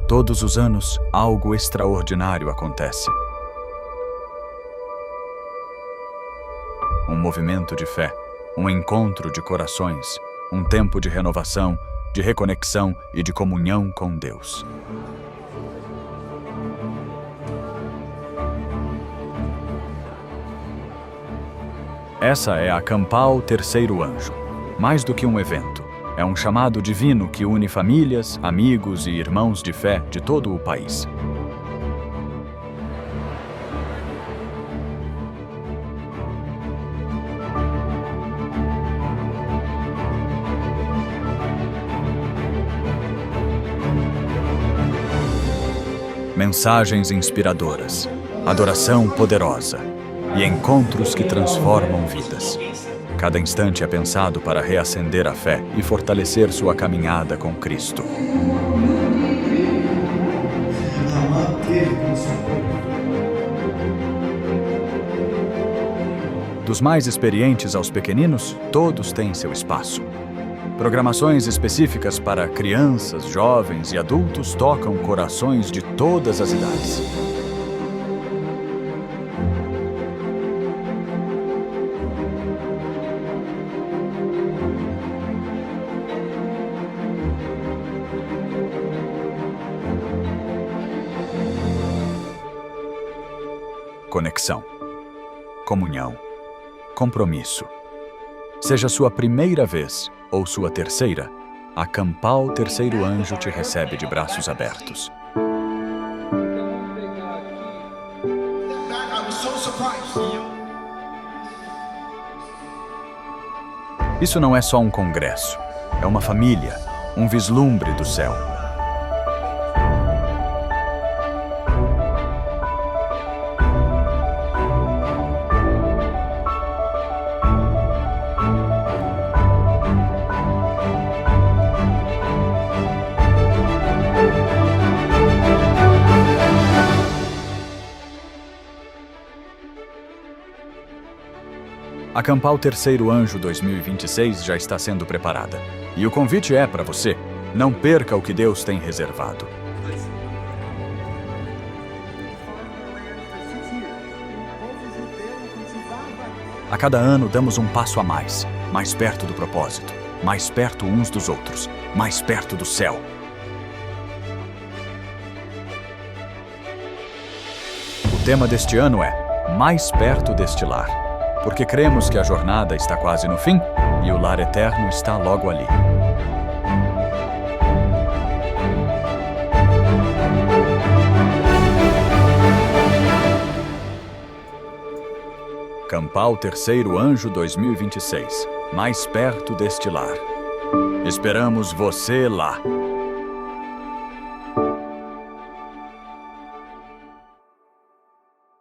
Todos os anos, algo extraordinário acontece. Um movimento de fé, um encontro de corações, um tempo de renovação, de reconexão e de comunhão com Deus. Essa é a Campal Terceiro Anjo. Mais do que um evento, é um chamado divino que une famílias, amigos e irmãos de fé de todo o país. Mensagens inspiradoras, adoração poderosa e encontros que transformam vidas. Cada instante é pensado para reacender a fé e fortalecer sua caminhada com Cristo. Dos mais experientes aos pequeninos, todos têm seu espaço. Programações específicas para crianças, jovens e adultos tocam corações de todas as idades. Conexão, comunhão, compromisso. Seja sua primeira vez ou sua terceira, a Campal Terceiro Anjo te recebe de braços abertos. Isso não é só um congresso, é uma família, um vislumbre do céu. A Campal Terceiro Anjo 2026 já está sendo preparada. E o convite é para você. Não perca o que Deus tem reservado. A cada ano damos um passo a mais perto do propósito, mais perto uns dos outros, mais perto do céu. O tema deste ano é Mais Perto deste Lar. Porque cremos que a jornada está quase no fim e o lar eterno está logo ali. Campal Terceiro Anjo 2026. Mais perto deste lar. Esperamos você lá.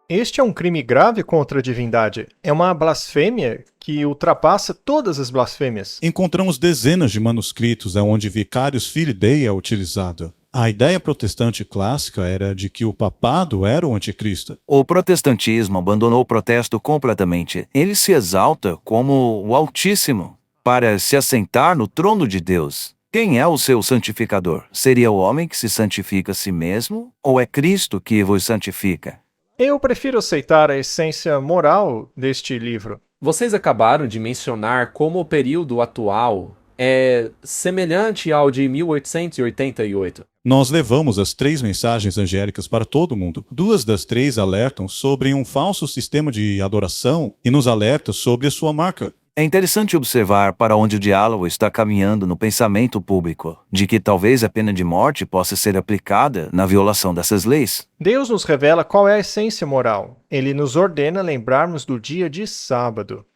Este é um crime grave contra a divindade. É uma blasfêmia que ultrapassa todas as blasfêmias. Encontramos dezenas de manuscritos onde Vicarius Filii Dei é utilizado. A ideia protestante clássica era de que o papado era o anticristo. O protestantismo abandonou o protesto completamente. Ele se exalta como o Altíssimo para se assentar no trono de Deus. Quem é o seu santificador? Seria o homem que se santifica a si mesmo? Ou é Cristo que vos santifica? Eu prefiro aceitar a essência moral deste livro. Vocês acabaram de mencionar como o período atual é semelhante ao de 1888. Nós levamos as 3 mensagens angélicas para todo mundo. 2 das 3 alertam sobre um falso sistema de adoração e nos alertam sobre a sua marca. É interessante observar para onde o diálogo está caminhando no pensamento público, de que talvez a pena de morte possa ser aplicada na violação dessas leis. Deus nos revela qual é a essência moral. Ele nos ordena lembrarmos do dia de sábado.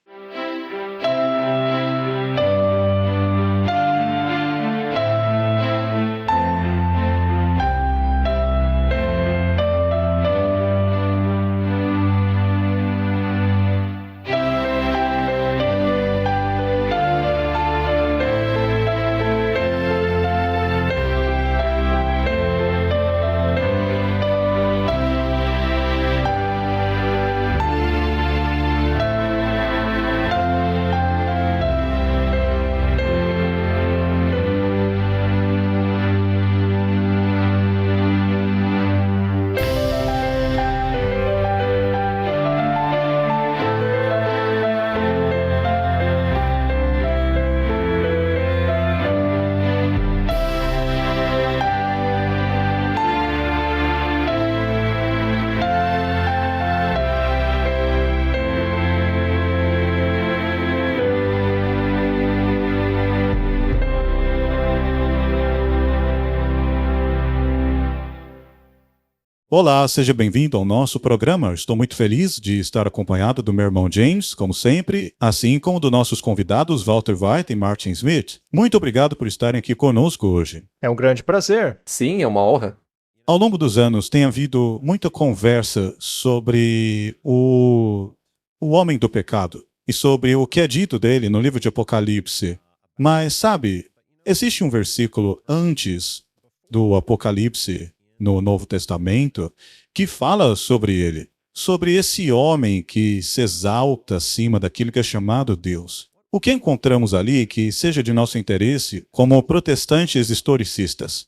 Olá, seja bem-vindo ao nosso programa. Estou muito feliz de estar acompanhado do meu irmão James, como sempre, assim como dos nossos convidados Walter White e Martin Smith. Muito obrigado por estarem aqui conosco hoje. É um grande prazer. Sim, é uma honra. Ao longo dos anos tem havido muita conversa sobre o homem do pecado e sobre o que é dito dele no livro de Apocalipse. Mas, sabe, existe um versículo antes do Apocalipse no Novo Testamento que fala sobre ele, sobre esse homem que se exalta acima daquilo que é chamado Deus. O que encontramos ali que seja de nosso interesse como protestantes historicistas?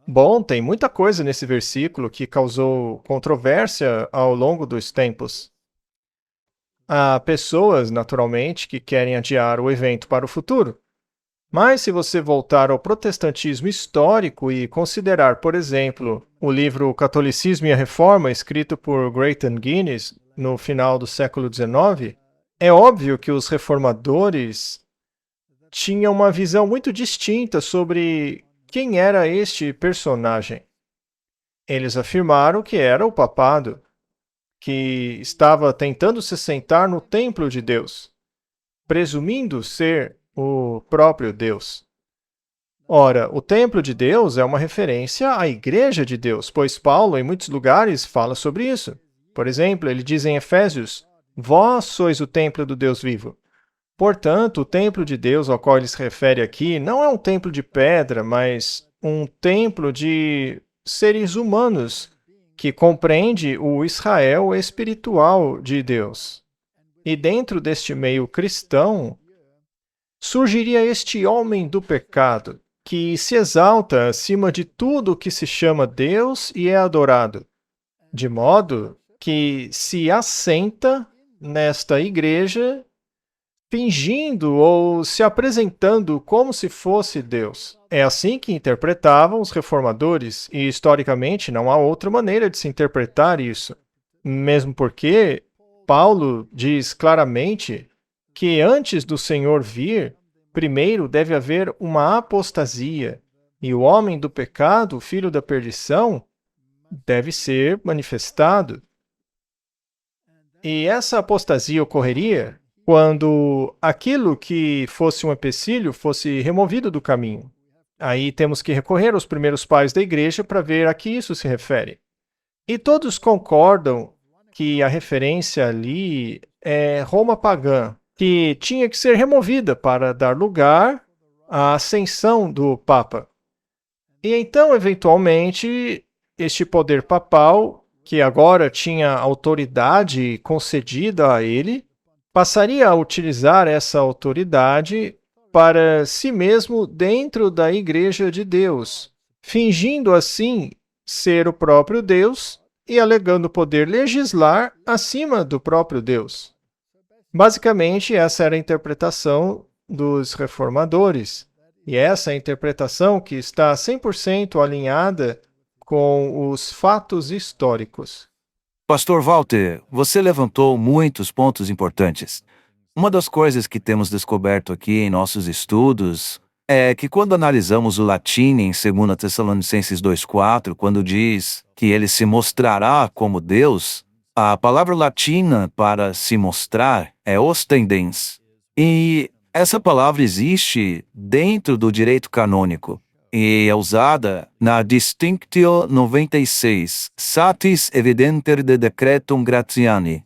Bom, tem muita coisa nesse versículo que causou controvérsia ao longo dos tempos. Há pessoas, naturalmente, que querem adiar o evento para o futuro. Mas se você voltar ao protestantismo histórico e considerar, por exemplo, o livro Catolicismo e a Reforma, escrito por Grayton Guinness no final do século XIX, é óbvio que os reformadores tinham uma visão muito distinta sobre quem era este personagem. Eles afirmaram que era o papado, que estava tentando se sentar no templo de Deus, presumindo ser o próprio Deus. Ora, o templo de Deus é uma referência à igreja de Deus, pois Paulo, em muitos lugares, fala sobre isso. Por exemplo, ele diz em Efésios: vós sois o templo do Deus vivo. Portanto, o templo de Deus ao qual ele se refere aqui não é um templo de pedra, mas um templo de seres humanos, que compreende o Israel espiritual de Deus. E dentro deste meio cristão, surgiria este homem do pecado, que se exalta acima de tudo que se chama Deus e é adorado, de modo que se assenta nesta igreja fingindo ou se apresentando como se fosse Deus. É assim que interpretavam os reformadores, e historicamente não há outra maneira de se interpretar isso. Mesmo porque Paulo diz claramente que antes do Senhor vir, primeiro deve haver uma apostasia, e o homem do pecado, o filho da perdição, deve ser manifestado. E essa apostasia ocorreria quando aquilo que fosse um empecilho fosse removido do caminho. Aí temos que recorrer aos primeiros pais da igreja para ver a que isso se refere. E todos concordam que a referência ali é Roma pagã, que tinha que ser removida para dar lugar à ascensão do Papa. E então, eventualmente, este poder papal, que agora tinha autoridade concedida a ele, passaria a utilizar essa autoridade para si mesmo dentro da Igreja de Deus, fingindo assim ser o próprio Deus e alegando poder legislar acima do próprio Deus. Basicamente, essa era a interpretação dos reformadores, e essa é a interpretação que está 100% alinhada com os fatos históricos. Pastor Walter, você levantou muitos pontos importantes. Uma das coisas que temos descoberto aqui em nossos estudos é que quando analisamos o latim em 2 Tessalonicenses 2,4, quando diz que ele se mostrará como Deus, a palavra latina para se mostrar é ostendens. E essa palavra existe dentro do direito canônico e é usada na Distinctio 96, Satis Evidenter de Decretum Gratiani.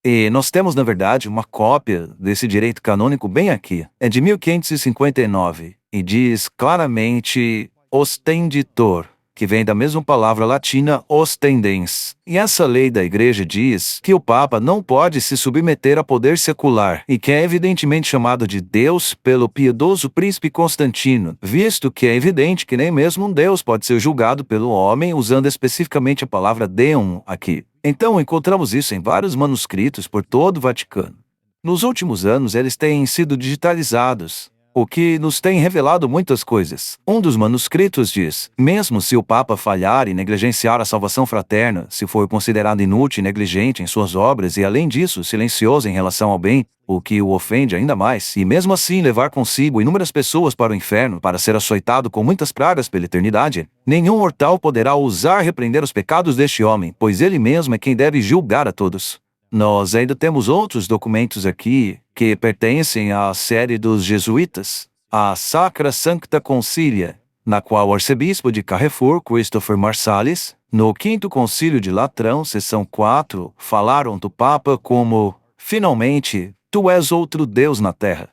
E nós temos, na verdade, uma cópia desse direito canônico bem aqui. É de 1559 e diz claramente ostenditor, que vem da mesma palavra latina ostendens. E essa lei da igreja diz que o Papa não pode se submeter a poder secular e que é evidentemente chamado de Deus pelo piedoso príncipe Constantino, visto que é evidente que nem mesmo um Deus pode ser julgado pelo homem usando especificamente a palavra Deum aqui. Então encontramos isso em vários manuscritos por todo o Vaticano. Nos últimos anos eles têm sido digitalizados o que nos tem revelado muitas coisas. Um dos manuscritos diz: mesmo se o Papa falhar e negligenciar a salvação fraterna, se for considerado inútil e negligente em suas obras e, além disso, silencioso em relação ao bem, o que o ofende ainda mais, e mesmo assim levar consigo inúmeras pessoas para o inferno para ser açoitado com muitas pragas pela eternidade, nenhum mortal poderá ousar repreender os pecados deste homem, pois ele mesmo é quem deve julgar a todos. Nós ainda temos outros documentos aqui que pertencem à série dos jesuítas, a Sacra Sancta Concilia, na qual o arcebispo de Carrefour, Christopher Marsalis, no Quinto Concílio de Latrão, seção 4, falaram do Papa como: finalmente, tu és outro Deus na terra.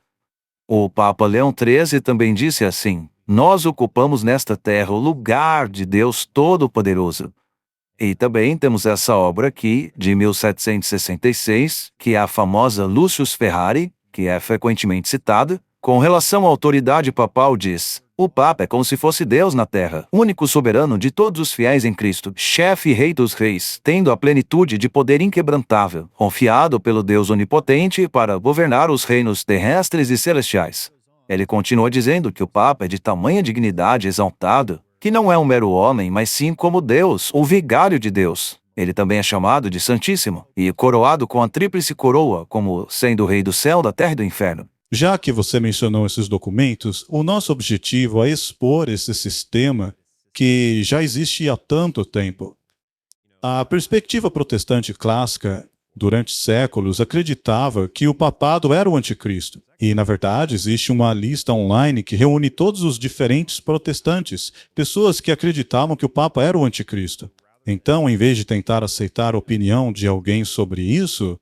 O Papa Leão XIII também disse assim: nós ocupamos nesta terra o lugar de Deus Todo-Poderoso. E também temos essa obra aqui, de 1766, que é a famosa Lucius Ferrari, que é frequentemente citada. Com relação à autoridade papal diz: o Papa é como se fosse Deus na terra, único soberano de todos os fiéis em Cristo, chefe e rei dos reis, tendo a plenitude de poder inquebrantável, confiado pelo Deus onipotente para governar os reinos terrestres e celestiais. Ele continua dizendo que o Papa é de tamanha dignidade exaltado, que não é um mero homem, mas sim como Deus, o vigário de Deus. Ele também é chamado de Santíssimo, e coroado com a tríplice coroa, como sendo o rei do céu, da terra e do inferno. Já que você mencionou esses documentos, o nosso objetivo é expor esse sistema que já existe há tanto tempo. A perspectiva protestante clássica, durante séculos, acreditava que o papado era o anticristo. E, na verdade, existe uma lista online que reúne todos os diferentes protestantes, pessoas que acreditavam que o Papa era o anticristo. Então, em vez de tentar aceitar a opinião de alguém sobre isso,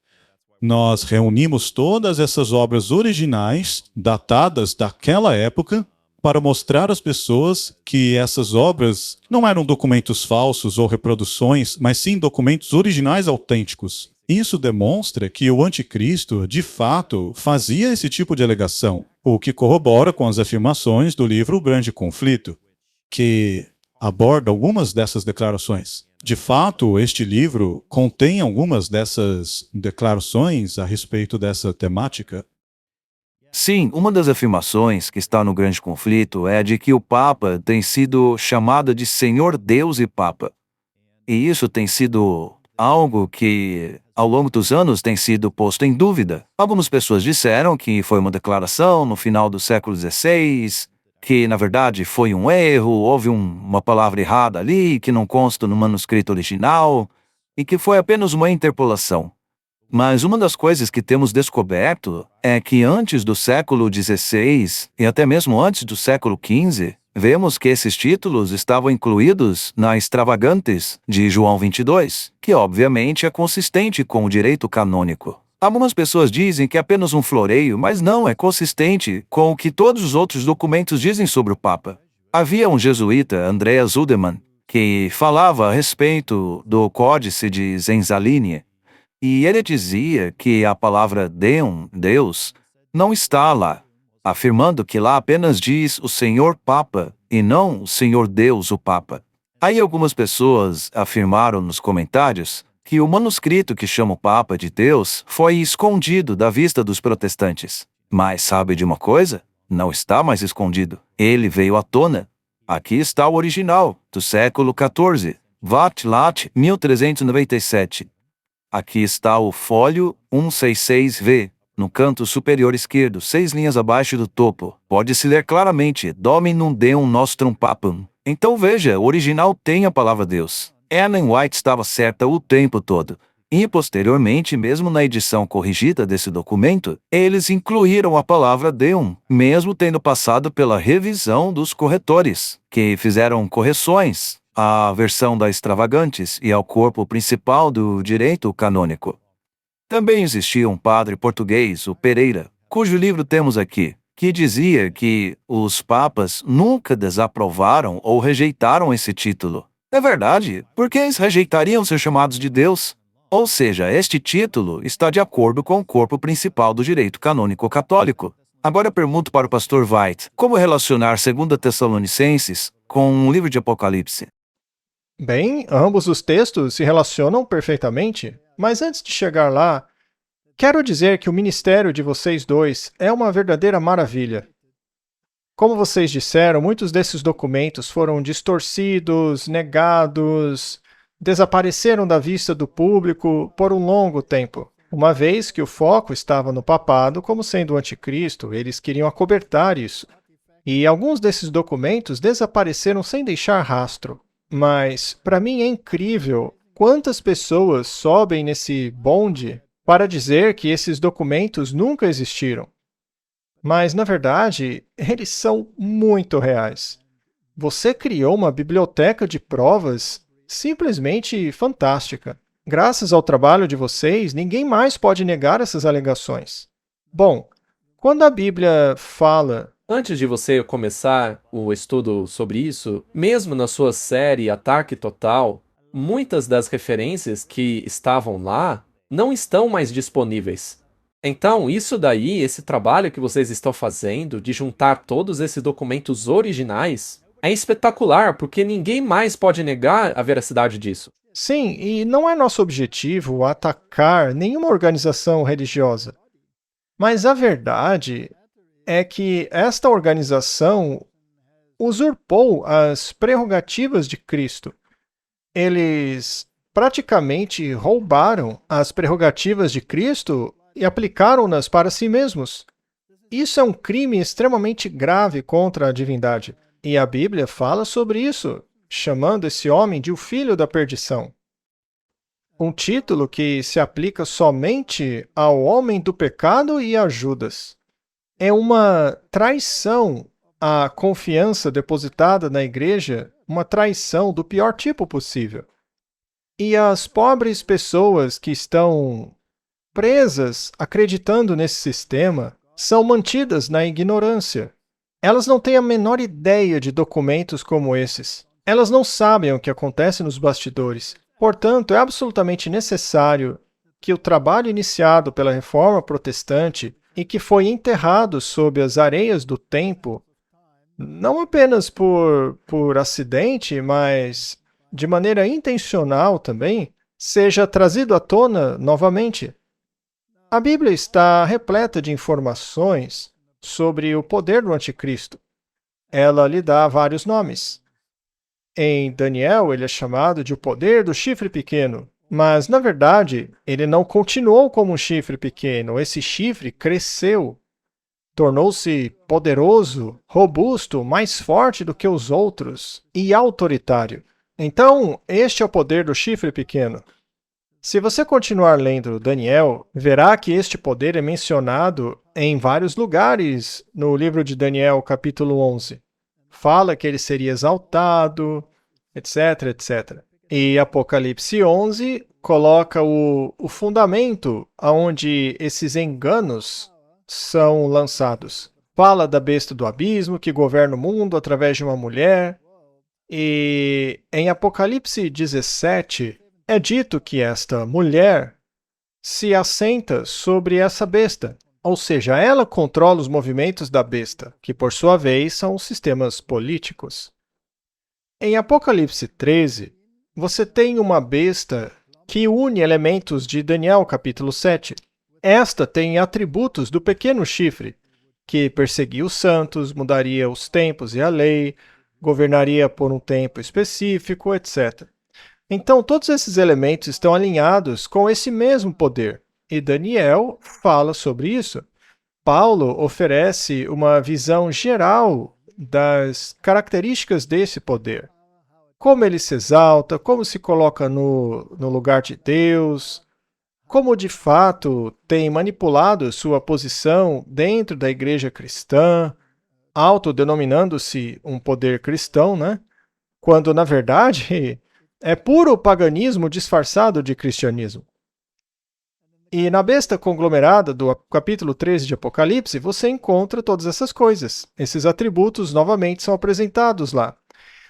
nós reunimos todas essas obras originais, datadas daquela época, para mostrar às pessoas que essas obras não eram documentos falsos ou reproduções, mas sim documentos originais autênticos. Isso demonstra que o anticristo, de fato, fazia esse tipo de alegação, o que corrobora com as afirmações do livro O Grande Conflito, que aborda algumas dessas declarações. De fato, este livro contém algumas dessas declarações a respeito dessa temática. Sim, uma das afirmações que está no Grande Conflito é a de que o Papa tem sido chamado de Senhor Deus e Papa. E isso tem sido algo que, ao longo dos anos, tem sido posto em dúvida. Algumas pessoas disseram que foi uma declaração no final do século XVI, que, na verdade, foi um erro, houve uma palavra errada ali, que não consta no manuscrito original, e que foi apenas uma interpolação. Mas uma das coisas que temos descoberto é que antes do século XVI, e até mesmo antes do século XV, vemos que esses títulos estavam incluídos na Extravagantes de João 22, que obviamente é consistente com o direito canônico. Algumas pessoas dizem que é apenas um floreio, mas não é consistente com o que todos os outros documentos dizem sobre o Papa. Havia um jesuíta, Andreas Udemann, que falava a respeito do Códice de Zenzalini, e ele dizia que a palavra Deum, Deus, não está lá, afirmando que lá apenas diz o Senhor Papa e não o Senhor Deus o Papa. Aí algumas pessoas afirmaram nos comentários que o manuscrito que chama o Papa de Deus foi escondido da vista dos protestantes. Mas sabe de uma coisa? Não está mais escondido. Ele veio à tona. Aqui está o original, do século XIV, Vat-Lat, 1397. Aqui está o fólio 166V, no canto superior esquerdo, 6 linhas abaixo do topo. Pode-se ler claramente, Dominum Deum Nostrum Papam. Então veja, o original tem a palavra Deus. Ellen White estava certa o tempo todo. E posteriormente, mesmo na edição corrigida desse documento, eles incluíram a palavra Deum, mesmo tendo passado pela revisão dos corretores, que fizeram correções à versão da Extravagantes e ao corpo principal do direito canônico. Também existia um padre português, o Pereira, cujo livro temos aqui, que dizia que os papas nunca desaprovaram ou rejeitaram esse título. É verdade, porque eles rejeitariam ser chamados de Deus. Ou seja, este título está de acordo com o corpo principal do direito canônico católico. Agora eu pergunto para o pastor White, como relacionar 2 Tessalonicenses com o livro de Apocalipse? Bem, ambos os textos se relacionam perfeitamente, mas antes de chegar lá, quero dizer que o ministério de vocês dois é uma verdadeira maravilha. Como vocês disseram, muitos desses documentos foram distorcidos, negados, desapareceram da vista do público por um longo tempo. Uma vez que o foco estava no papado como sendo o anticristo, eles queriam acobertar isso. E alguns desses documentos desapareceram sem deixar rastro. Mas, para mim, é incrível quantas pessoas sobem nesse bonde para dizer que esses documentos nunca existiram. Mas, na verdade, eles são muito reais. Você criou uma biblioteca de provas simplesmente fantástica. Graças ao trabalho de vocês, ninguém mais pode negar essas alegações. Bom, quando a Bíblia fala... Antes de você começar o estudo sobre isso, mesmo na sua série Ataque Total, muitas das referências que estavam lá não estão mais disponíveis. Então, isso daí, esse trabalho que vocês estão fazendo de juntar todos esses documentos originais, é espetacular, porque ninguém mais pode negar a veracidade disso. Sim, e não é nosso objetivo atacar nenhuma organização religiosa. Mas a verdade é que esta organização usurpou as prerrogativas de Cristo. Eles praticamente roubaram as prerrogativas de Cristo e aplicaram-nas para si mesmos. Isso é um crime extremamente grave contra a divindade. E a Bíblia fala sobre isso, chamando esse homem de o filho da perdição. Um título que se aplica somente ao homem do pecado e a Judas. É uma traição à confiança depositada na igreja, uma traição do pior tipo possível. E as pobres pessoas que estão presas acreditando nesse sistema são mantidas na ignorância. Elas não têm a menor ideia de documentos como esses. Elas não sabem o que acontece nos bastidores. Portanto, é absolutamente necessário que o trabalho iniciado pela Reforma Protestante e que foi enterrado sob as areias do tempo, não apenas por acidente, mas de maneira intencional também, seja trazido à tona novamente. A Bíblia está repleta de informações sobre o poder do anticristo. Ela lhe dá vários nomes. Em Daniel, ele é chamado de o poder do chifre pequeno. Mas, na verdade, ele não continuou como um chifre pequeno. Esse chifre cresceu, tornou-se poderoso, robusto, mais forte do que os outros e autoritário. Então, este é o poder do chifre pequeno. Se você continuar lendo Daniel, verá que este poder é mencionado em vários lugares no livro de Daniel, capítulo 11. Fala que ele seria exaltado, etc, etc. E Apocalipse 11 coloca o fundamento onde esses enganos são lançados. Fala da besta do abismo que governa o mundo através de uma mulher. E em Apocalipse 17 é dito que esta mulher se assenta sobre essa besta. Ou seja, ela controla os movimentos da besta, que por sua vez são os sistemas políticos. Em Apocalipse 13, você tem uma besta que une elementos de Daniel capítulo 7. Esta tem atributos do pequeno chifre, que perseguia os santos, mudaria os tempos e a lei, governaria por um tempo específico, etc. Então, todos esses elementos estão alinhados com esse mesmo poder. E Daniel fala sobre isso. Paulo oferece uma visão geral das características desse poder. Como ele se exalta, como se coloca no lugar de Deus, como de fato tem manipulado sua posição dentro da igreja cristã, autodenominando-se um poder cristão, né? Quando, na verdade, é puro paganismo disfarçado de cristianismo. E na besta conglomerada do capítulo 13 de Apocalipse, você encontra todas essas coisas. Esses atributos novamente são apresentados lá.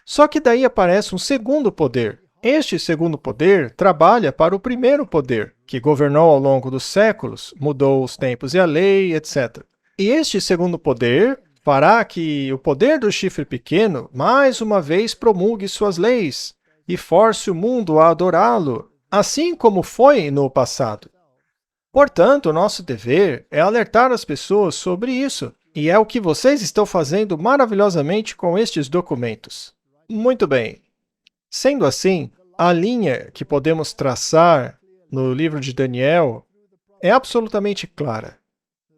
Só que daí aparece um segundo poder. Este segundo poder trabalha para o primeiro poder, que governou ao longo dos séculos, mudou os tempos e a lei, etc. E este segundo poder fará que o poder do chifre pequeno, mais uma vez, promulgue suas leis e force o mundo a adorá-lo, assim como foi no passado. Portanto, o nosso dever é alertar as pessoas sobre isso E é o que vocês estão fazendo maravilhosamente com estes documentos. Muito bem. Sendo assim, a linha que podemos traçar no livro de Daniel é absolutamente clara.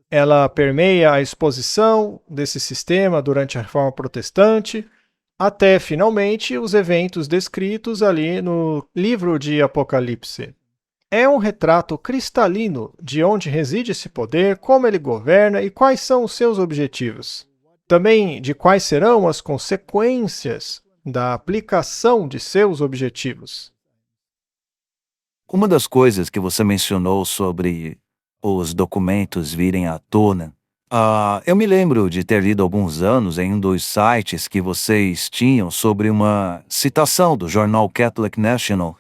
Ela permeia a exposição desse sistema durante a Reforma Protestante, até, finalmente, os eventos descritos ali no livro de Apocalipse. É um retrato cristalino de onde reside esse poder, como ele governa e quais são os seus objetivos. Também de quais serão as consequências da aplicação de seus objetivos. Uma das coisas que você mencionou sobre os documentos virem à tona, eu me lembro de ter lido há alguns anos em um dos sites que vocês tinham sobre uma citação do jornal Catholic National,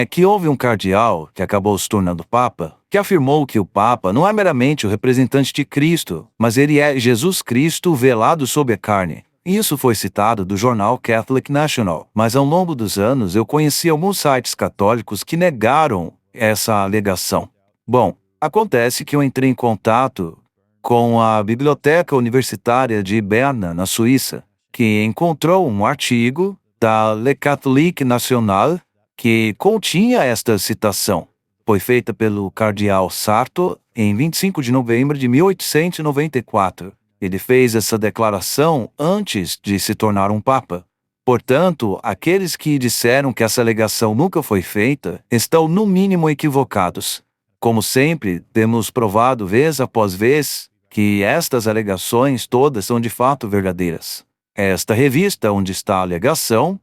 que houve um cardeal que acabou se tornando Papa, que afirmou que o Papa não é meramente o representante de Cristo, mas ele é Jesus Cristo velado sob a carne. Isso foi citado do jornal Catholic National, mas ao longo dos anos eu conheci alguns sites católicos que negaram essa alegação. Bom, acontece que eu entrei em contato com a Biblioteca Universitária de Berna, na Suíça, que encontrou um artigo da Le Catholique Nationale que continha esta citação. Foi feita pelo cardeal Sarto em 25 de novembro de 1894. Ele fez essa declaração antes de se tornar um papa. Portanto, aqueles que disseram que essa alegação nunca foi feita estão no mínimo equivocados. Como sempre, temos provado vez após vez que estas alegações todas são de fato verdadeiras. Esta revista, onde está a alegação,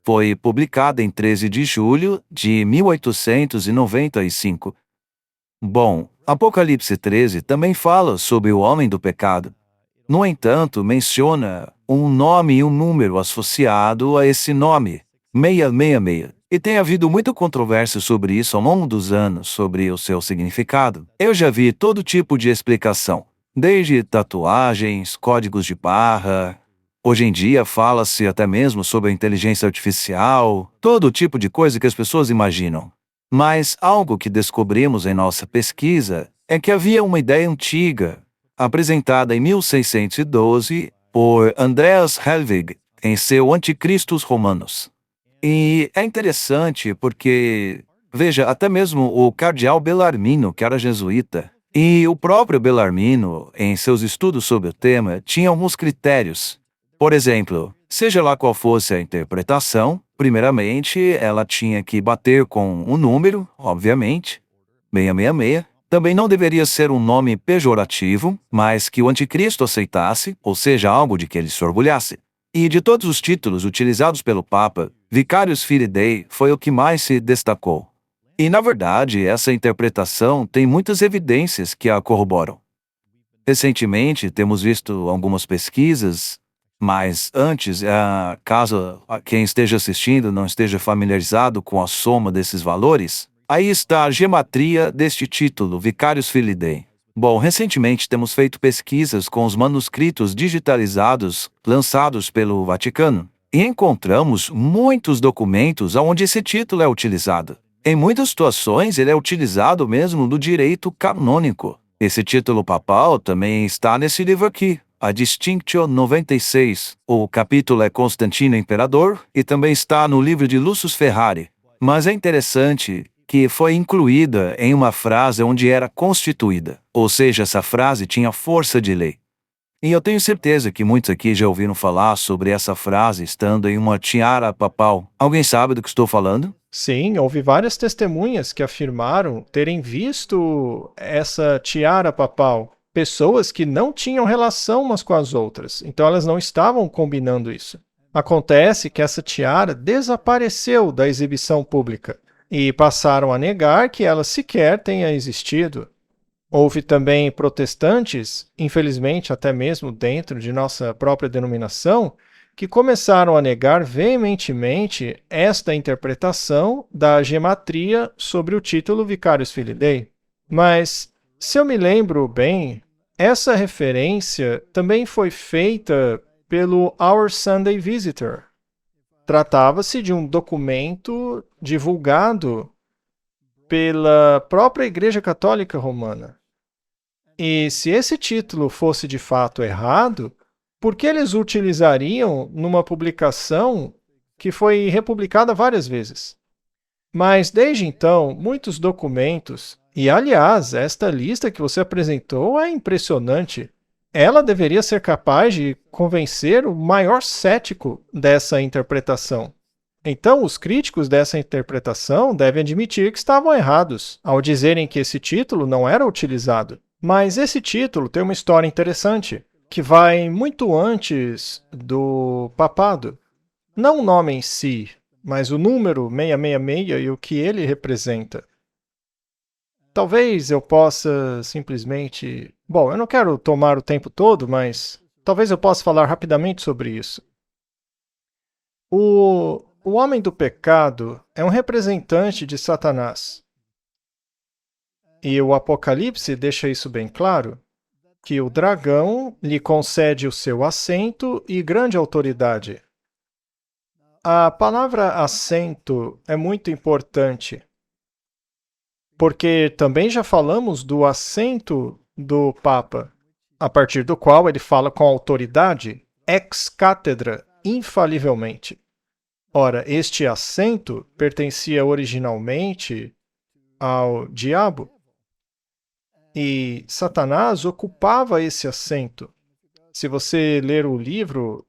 foi publicada em 13 de julho de 1895. Bom, Apocalipse 13 também fala sobre o homem do pecado. No entanto, menciona um nome e um número associado a esse nome, 666. E tem havido muita controvérsia sobre isso ao longo dos anos, sobre o seu significado. Eu já vi todo tipo de explicação, desde tatuagens, códigos de barra. Hoje em dia fala-se até mesmo sobre a inteligência artificial, todo tipo de coisa que as pessoas imaginam. Mas algo que descobrimos em nossa pesquisa é que havia uma ideia antiga, apresentada em 1612 por Andreas Helvig em seu Anticristos Romanos. E é interessante porque, veja, até mesmo o cardeal Bellarmino, que era jesuíta, e o próprio Bellarmino, em seus estudos sobre o tema, tinha alguns critérios. Por exemplo, seja lá qual fosse a interpretação, primeiramente, ela tinha que bater com um número, obviamente, 666. Também não deveria ser um nome pejorativo, mas que o anticristo aceitasse, ou seja, algo de que ele se orgulhasse. E de todos os títulos utilizados pelo Papa, Vicarius Filii Dei foi o que mais se destacou. E, na verdade, essa interpretação tem muitas evidências que a corroboram. Recentemente, temos visto algumas pesquisas, mas antes, caso quem esteja assistindo não esteja familiarizado com a soma desses valores, aí está a gematria deste título, Vicarius Filii Dei. Bom, recentemente temos feito pesquisas com os manuscritos digitalizados lançados pelo Vaticano e encontramos muitos documentos onde esse título é utilizado. Em muitas situações, ele é utilizado mesmo no direito canônico. Esse título papal também está nesse livro aqui, a Distinctio 96. O capítulo é Constantino Imperador e também está no livro de Lucius Ferrari. Mas é interessante que foi incluída em uma frase onde era constituída, ou seja, essa frase tinha força de lei. E eu tenho certeza que muitos aqui já ouviram falar sobre essa frase estando em uma tiara papal. Alguém sabe do que estou falando? Sim, houve várias testemunhas que afirmaram terem visto essa tiara papal. Pessoas que não tinham relação umas com as outras, então elas não estavam combinando isso. Acontece que essa tiara desapareceu da exibição pública e passaram a negar que ela sequer tenha existido. Houve também protestantes, infelizmente até mesmo dentro de nossa própria denominação, que começaram a negar veementemente esta interpretação da gematria sobre o título Vicarius Filii Dei. Mas, se eu me lembro bem, essa referência também foi feita pelo Our Sunday Visitor. Tratava-se de um documento divulgado pela própria Igreja Católica Romana. E se esse título fosse de fato errado, por que eles o utilizariam numa publicação que foi republicada várias vezes? Mas desde então, muitos documentos, e aliás, esta lista que você apresentou é impressionante. Ela deveria ser capaz de convencer o maior cético dessa interpretação. Então, os críticos dessa interpretação devem admitir que estavam errados ao dizerem que esse título não era utilizado. Mas esse título tem uma história interessante, que vai muito antes do papado. Não o nome em si, mas o número 666 e o que ele representa. Talvez eu possa simplesmente... Bom, eu não quero tomar o tempo todo, mas talvez eu possa falar rapidamente sobre isso. O homem do pecado é um representante de Satanás. E o Apocalipse deixa isso bem claro, que o dragão lhe concede o seu assento e grande autoridade. A palavra assento é muito importante, porque também já falamos do assento do Papa, a partir do qual ele fala com autoridade, ex cátedra, infalivelmente. Ora, este assento pertencia originalmente ao diabo, e Satanás ocupava esse assento. Se você ler o livro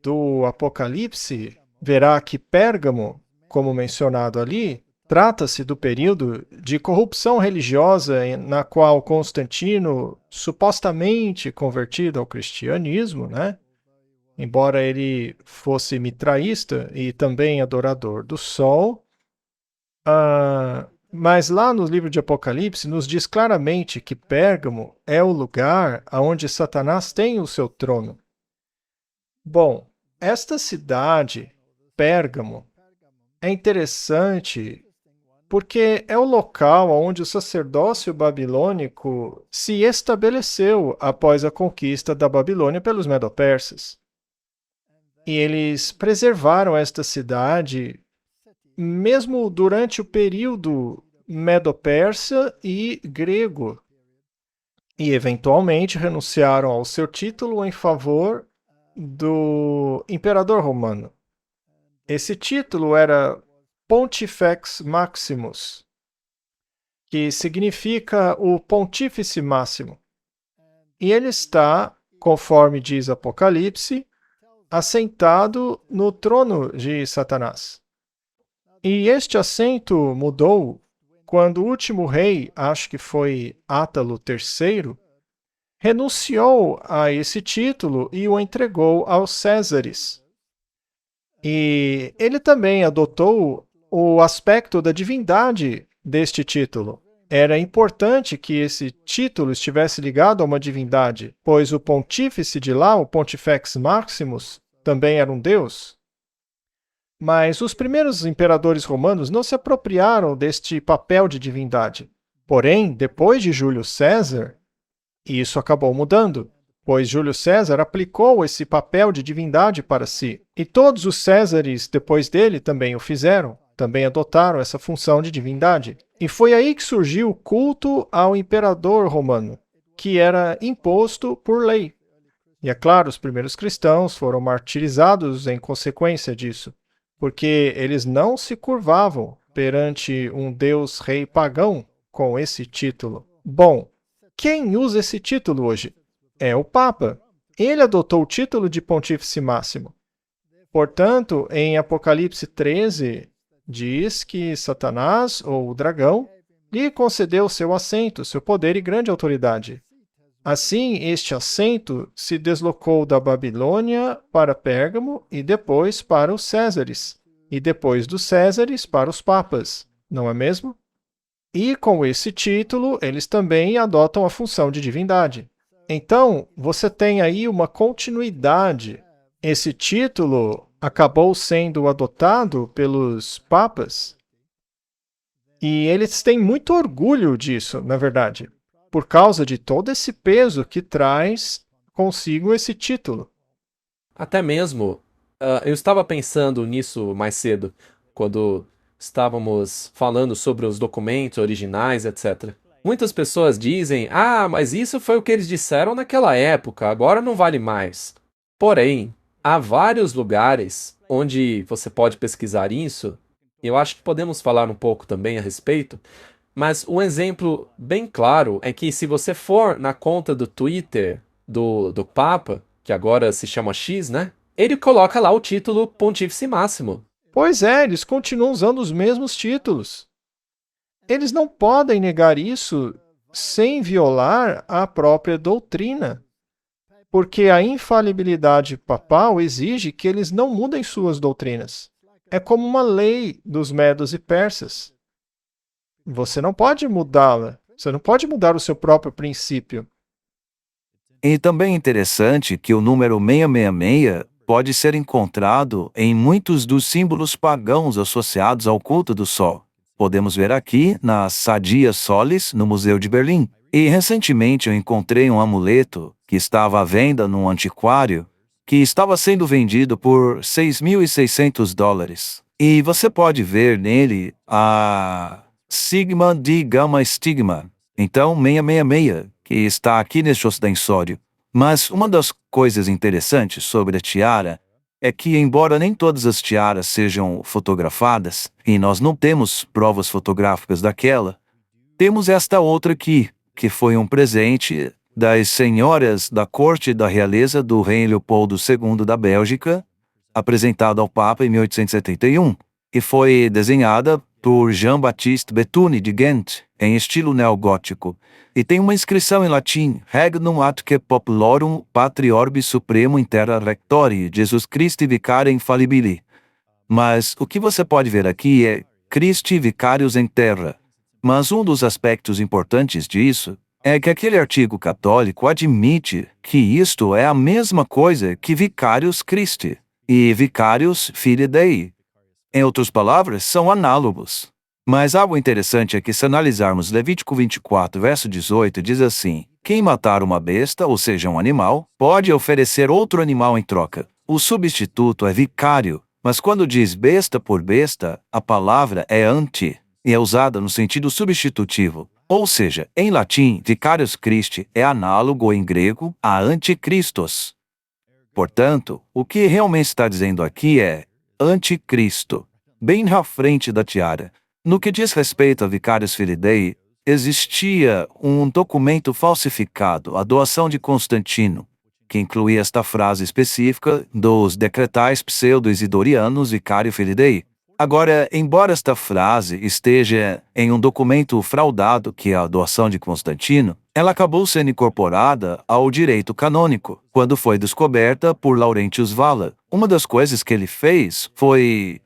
do Apocalipse, verá que Pérgamo, como mencionado ali, trata-se do período de corrupção religiosa na qual Constantino, supostamente convertido ao cristianismo, embora ele fosse mitraísta e também adorador do sol, mas lá no livro de Apocalipse nos diz claramente que Pérgamo é o lugar onde Satanás tem o seu trono. Bom, esta cidade, Pérgamo, é interessante porque é o local onde o sacerdócio babilônico se estabeleceu após a conquista da Babilônia pelos Medo-Persas. E eles preservaram esta cidade mesmo durante o período Medo-Persa e grego. E, eventualmente, renunciaram ao seu título em favor do imperador romano. Esse título era Pontifex Maximus, que significa o Pontífice Máximo. E ele está, conforme diz Apocalipse, assentado no trono de Satanás. E este assento mudou quando o último rei, acho que foi Átalo III, renunciou a esse título e o entregou aos Césares. E ele também adotou o aspecto da divindade deste título. Era importante que esse título estivesse ligado a uma divindade, pois o pontífice de lá, o Pontifex Maximus, também era um deus. Mas os primeiros imperadores romanos não se apropriaram deste papel de divindade. Porém, depois de Júlio César, isso acabou mudando, pois Júlio César aplicou esse papel de divindade para si. E todos os Césares depois dele também o fizeram, também adotaram essa função de divindade. E foi aí que surgiu o culto ao imperador romano, que era imposto por lei. E é claro, os primeiros cristãos foram martirizados em consequência disso, porque eles não se curvavam perante um deus rei pagão com esse título. Bom, quem usa esse título hoje? É o Papa. Ele adotou o título de Pontífice Máximo. Portanto, em Apocalipse 13, diz que Satanás, ou o dragão, lhe concedeu seu assento, seu poder e grande autoridade. Assim, este assento se deslocou da Babilônia para Pérgamo e depois para os Césares, e depois dos Césares para os papas, não é mesmo? E com esse título, eles também adotam a função de divindade. Então, você tem aí uma continuidade. Esse título acabou sendo adotado pelos papas, e eles têm muito orgulho disso, na verdade, por causa de todo esse peso que traz consigo esse título. Até mesmo, eu estava pensando nisso mais cedo, quando estávamos falando sobre os documentos originais, etc. Muitas pessoas dizem, mas isso foi o que eles disseram naquela época, agora não vale mais. Porém, há vários lugares onde você pode pesquisar isso, e eu acho que podemos falar um pouco também a respeito, mas um exemplo bem claro é que se você for na conta do Twitter do Papa, que agora se chama X, né? Ele coloca lá o título Pontífice Máximo. Pois é, eles continuam usando os mesmos títulos. Eles não podem negar isso sem violar a própria doutrina, porque a infalibilidade papal exige que eles não mudem suas doutrinas. É como uma lei dos medos e persas. Você não pode mudá-la. Você não pode mudar o seu próprio princípio. E também é interessante que o número 666 pode ser encontrado em muitos dos símbolos pagãos associados ao culto do Sol. Podemos ver aqui na Sadia Solis, no Museu de Berlim. E recentemente eu encontrei um amuleto que estava à venda num antiquário, que estava sendo vendido por $6.600. E você pode ver nele a Sigma de Gamma Stigma. Então, 666, que está aqui neste ostensório. Mas uma das coisas interessantes sobre a tiara é que, embora nem todas as tiaras sejam fotografadas, e nós não temos provas fotográficas daquela, temos esta outra aqui, que foi um presente das senhoras da corte da realeza do rei Leopoldo II da Bélgica, apresentada ao Papa em 1871, e foi desenhada por Jean-Baptiste Bethuny de Ghent, em estilo neogótico, e tem uma inscrição em latim: Regnum atque populorum patri orbi supremo in terra rectori, Jesus Christi vicare infalibili. Mas o que você pode ver aqui é Christi vicarius in terra. Mas um dos aspectos importantes disso é que aquele artigo católico admite que isto é a mesma coisa que Vicarius Christi e Vicarius Filii Dei. Em outras palavras, são análogos. Mas algo interessante é que, se analisarmos Levítico 24, verso 18, diz assim: quem matar uma besta, ou seja, um animal, pode oferecer outro animal em troca. O substituto é vicário, mas quando diz besta por besta, a palavra é anti, e é usada no sentido substitutivo. Ou seja, em latim, vicarius Christi é análogo em grego a anticristos. Portanto, o que realmente está dizendo aqui é anticristo, bem na frente da tiara. No que diz respeito a Vicarius Filii Dei, existia um documento falsificado, a doação de Constantino, que incluía esta frase específica dos decretais pseudo-isidorianos Vicario Filii Dei. Agora, embora esta frase esteja em um documento fraudado, que é a doação de Constantino, ela acabou sendo incorporada ao direito canônico, quando foi descoberta por Laurentius Valla. Uma das coisas que ele fez foi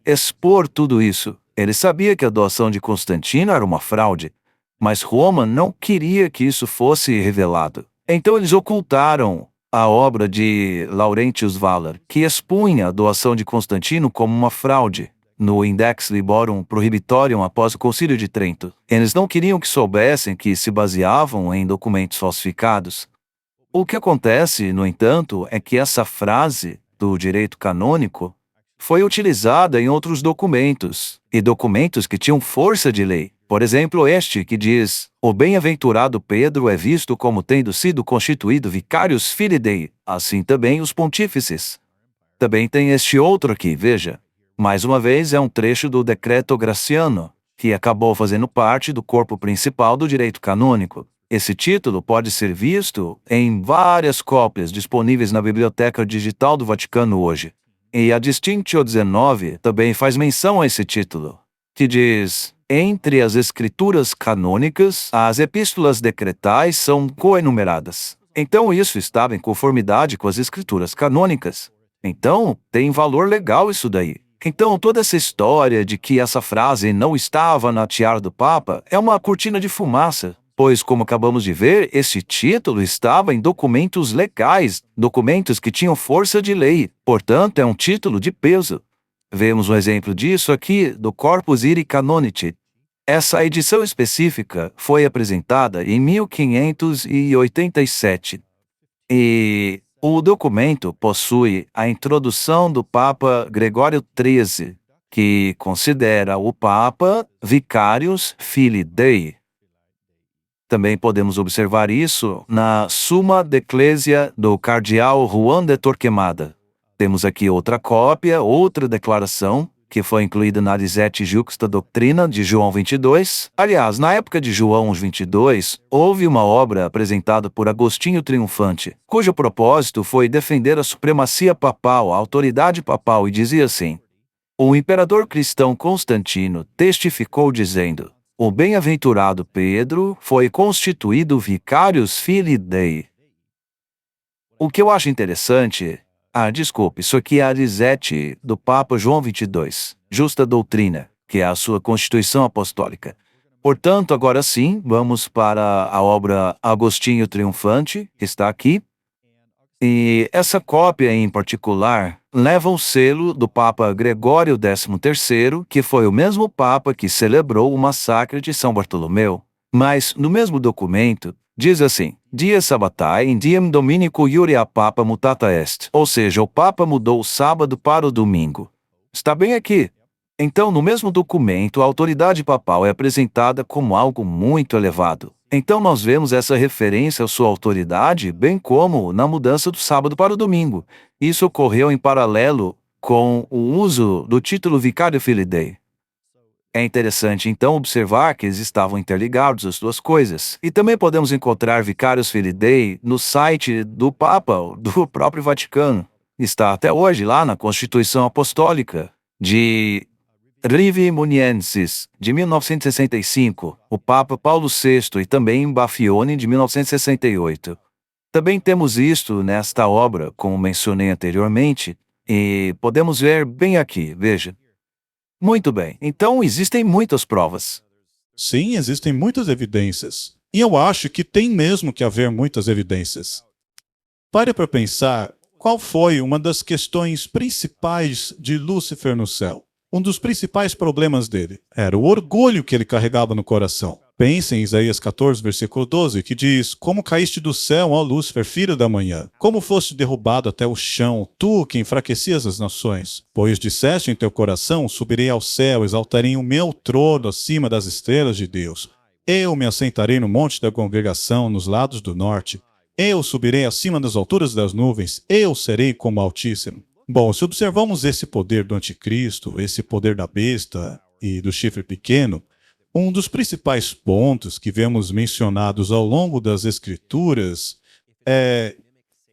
expor tudo isso. Ele sabia que a doação de Constantino era uma fraude, mas Roma não queria que isso fosse revelado. Então eles ocultaram a obra de Laurentius Valla, que expunha a doação de Constantino como uma fraude, no Index Liborum Prohibitorium após o Concílio de Trento. Eles não queriam que soubessem que se baseavam em documentos falsificados. O que acontece, no entanto, é que essa frase do direito canônico foi utilizada em outros documentos, e documentos que tinham força de lei. Por exemplo, este que diz: o bem-aventurado Pedro é visto como tendo sido constituído Vicarius Filii Dei, assim também os pontífices. Também tem este outro aqui, veja. Mais uma vez é um trecho do Decreto Graciano, que acabou fazendo parte do corpo principal do direito canônico. Esse título pode ser visto em várias cópias disponíveis na Biblioteca Digital do Vaticano hoje. E a Distinctio 19 também faz menção a esse título, que diz: entre as escrituras canônicas, as epístolas decretais são coenumeradas. Então isso estava em conformidade com as escrituras canônicas. Então, tem valor legal isso daí. Então toda essa história de que essa frase não estava na tiara do Papa é uma cortina de fumaça. Pois, como acabamos de ver, esse título estava em documentos legais, documentos que tinham força de lei, portanto é um título de peso. Vemos um exemplo disso aqui do Corpus Iri Canonici. Essa edição específica foi apresentada em 1587. E o documento possui a introdução do Papa Gregório XIII, que considera o Papa Vicarius Filii Dei. Também podemos observar isso na Summa de Ecclesia do cardeal Juan de Torquemada. Temos aqui outra cópia, outra declaração, que foi incluída na Lisette Juxta Doctrina de João 22. Aliás, na época de João 22, houve uma obra apresentada por Agostinho Triunfante, cujo propósito foi defender a supremacia papal, a autoridade papal, e dizia assim: o imperador cristão Constantino testificou dizendo: o bem-aventurado Pedro foi constituído vicarius filii Dei. O que eu acho interessante... desculpe, isso aqui é a Lisette do Papa João 22, Justa Doutrina, que é a sua Constituição Apostólica. Portanto, agora sim, vamos para a obra Agostinho Triunfante, que está aqui. E essa cópia em particular leva o selo do Papa Gregório XIII, que foi o mesmo Papa que celebrou o massacre de São Bartolomeu. Mas, no mesmo documento, diz assim: Dies Sabbatae in diem Dominico iuria Papa mutata est. Ou seja, o Papa mudou o sábado para o domingo. Está bem aqui. Então, no mesmo documento, a autoridade papal é apresentada como algo muito elevado. Então, nós vemos essa referência à sua autoridade, bem como na mudança do sábado para o domingo. Isso ocorreu em paralelo com o uso do título Vicario Filii Dei. É interessante, então, observar que eles estavam interligados, as duas coisas. E também podemos encontrar Vicarius Filii Dei no site do Papa, do próprio Vaticano. Está até hoje lá na Constituição Apostólica de Rivi Muniensis, de 1965, o Papa Paulo VI, e também em Baffione, de 1968. Também temos isto nesta obra, como mencionei anteriormente, e podemos ver bem aqui, veja. Muito bem, então existem muitas provas. Sim, existem muitas evidências. E eu acho que tem mesmo que haver muitas evidências. Pare para pensar qual foi uma das questões principais de Lúcifer no céu. Um dos principais problemas dele era o orgulho que ele carregava no coração. Pense em Isaías 14, versículo 12, que diz: Como caíste do céu, ó Lúcifer, filho da manhã? Como foste derrubado até o chão, tu que enfraquecias as nações? Pois disseste em teu coração: Subirei ao céu, exaltarei o meu trono acima das estrelas de Deus. Eu me assentarei no monte da congregação, nos lados do norte. Eu subirei acima das alturas das nuvens. Eu serei como o Altíssimo. Bom, se observamos esse poder do anticristo, esse poder da besta e do chifre pequeno, um dos principais pontos que vemos mencionados ao longo das Escrituras é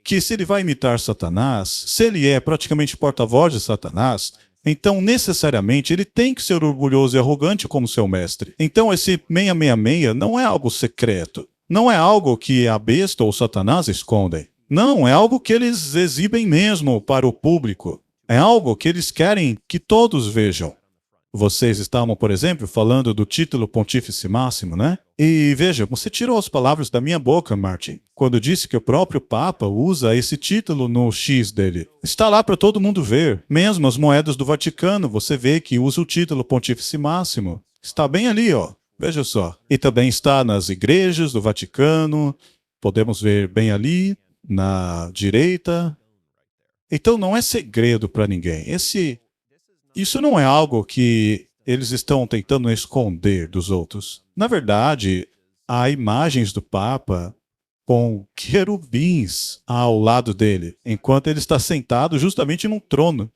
que se ele vai imitar Satanás, se ele é praticamente porta-voz de Satanás, então necessariamente ele tem que ser orgulhoso e arrogante como seu mestre. Então esse 666 não é algo secreto, não é algo que a besta ou Satanás escondem. Não, é algo que eles exibem mesmo para o público. É algo que eles querem que todos vejam. Vocês estavam, por exemplo, falando do título Pontífice Máximo, né? E veja, você tirou as palavras da minha boca, Martin, quando disse que o próprio Papa usa esse título no X dele. Está lá para todo mundo ver. Mesmo as moedas do Vaticano, você vê que usa o título Pontífice Máximo. Está bem ali, ó. Veja só. E também está nas igrejas do Vaticano. Podemos ver bem ali, na direita. Então não é segredo para ninguém. Isso não é algo que eles estão tentando esconder dos outros. Na verdade, há imagens do Papa com querubins ao lado dele, enquanto ele está sentado justamente num trono.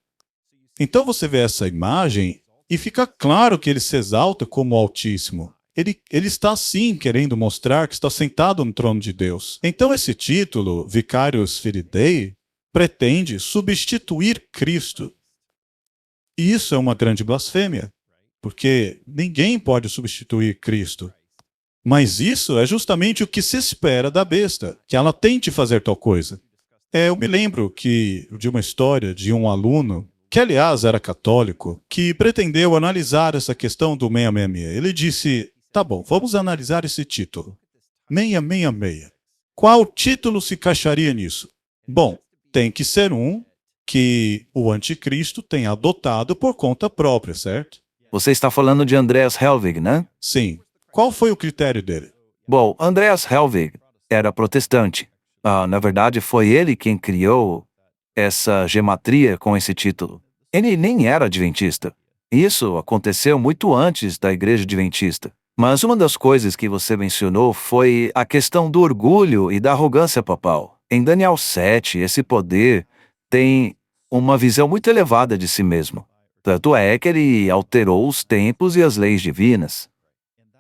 Então você vê essa imagem e fica claro que ele se exalta como o Altíssimo. Ele está sim querendo mostrar que está sentado no trono de Deus. Então esse título, Vicarius Filii Dei, pretende substituir Cristo. E isso é uma grande blasfêmia, porque ninguém pode substituir Cristo. Mas isso é justamente o que se espera da besta, que ela tente fazer tal coisa. Eu me lembro de uma história de um aluno, que aliás era católico, que pretendeu analisar essa questão do 666. Ele disse: tá bom, vamos analisar esse título. 666. Qual título se encaixaria nisso? Bom, tem que ser um que o anticristo tenha adotado por conta própria, certo? Você está falando de Andreas Helvig, né? Sim. Qual foi o critério dele? Bom, Andreas Helvig era protestante. Na verdade, foi ele quem criou essa gematria com esse título. Ele nem era adventista. Isso aconteceu muito antes da igreja adventista. Mas uma das coisas que você mencionou foi a questão do orgulho e da arrogância papal. Em Daniel 7, esse poder tem uma visão muito elevada de si mesmo. Tanto é que ele alterou os tempos e as leis divinas.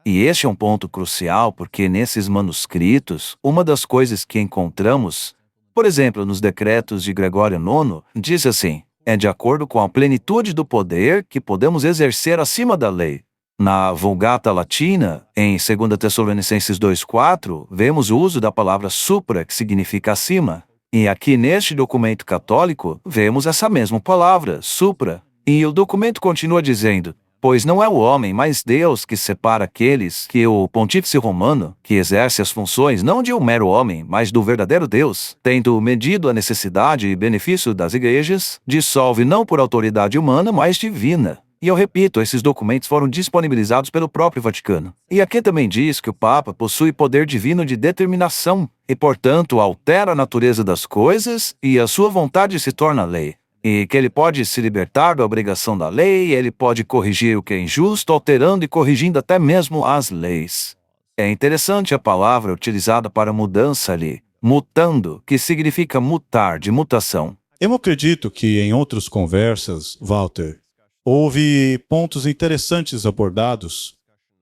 E este é um ponto crucial porque nesses manuscritos, uma das coisas que encontramos, por exemplo, nos decretos de Gregório IX, diz assim: é de acordo com a plenitude do poder que podemos exercer acima da lei. Na Vulgata Latina, em 2 Tessalonicenses 2,4, vemos o uso da palavra supra, que significa acima. E aqui neste documento católico, vemos essa mesma palavra, supra. E o documento continua dizendo: pois não é o homem, mas Deus que separa aqueles que o pontífice romano, que exerce as funções não de um mero homem, mas do verdadeiro Deus, tendo medido a necessidade e benefício das igrejas, dissolve não por autoridade humana, mas divina. E eu repito, esses documentos foram disponibilizados pelo próprio Vaticano. E aqui também diz que o Papa possui poder divino de determinação, e portanto altera a natureza das coisas, e a sua vontade se torna lei. E que ele pode se libertar da obrigação da lei, ele pode corrigir o que é injusto, alterando e corrigindo até mesmo as leis. É interessante a palavra utilizada para mudança ali, mutando, que significa mutar, de mutação. Eu acredito que em outras conversas, Walter, houve pontos interessantes abordados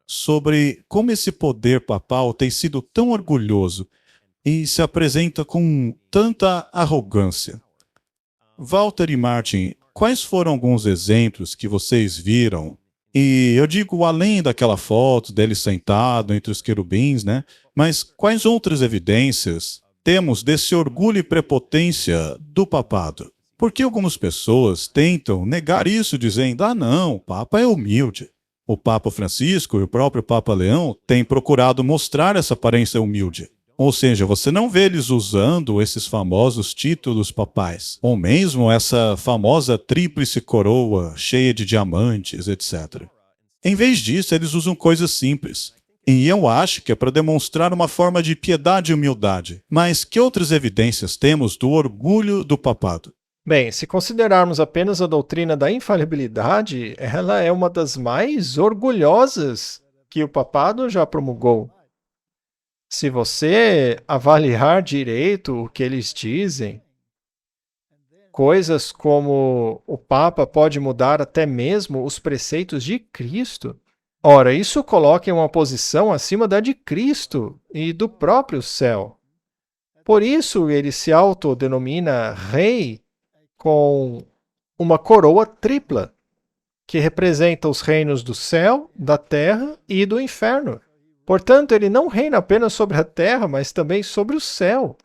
sobre como esse poder papal tem sido tão orgulhoso e se apresenta com tanta arrogância. Walter e Martin, quais foram alguns exemplos que vocês viram? E eu digo além daquela foto dele sentado entre os querubins, né? Mas quais outras evidências temos desse orgulho e prepotência do papado? Porque algumas pessoas tentam negar isso dizendo: ah não, o Papa é humilde. O Papa Francisco e o próprio Papa Leão têm procurado mostrar essa aparência humilde. Ou seja, você não vê eles usando esses famosos títulos papais, ou mesmo essa famosa tríplice coroa cheia de diamantes, etc. Em vez disso, eles usam coisas simples. E eu acho que é para demonstrar uma forma de piedade e humildade. Mas que outras evidências temos do orgulho do papado? Bem, se considerarmos apenas a doutrina da infalibilidade, ela é uma das mais orgulhosas que o papado já promulgou. Se você avaliar direito o que eles dizem, coisas como o Papa pode mudar até mesmo os preceitos de Cristo. Ora, isso coloca em uma posição acima da de Cristo e do próprio céu. Por isso, ele se autodenomina rei com uma coroa tripla, que representa os reinos do céu, da terra e do inferno. Portanto, ele não reina apenas sobre a terra, mas também sobre o céu.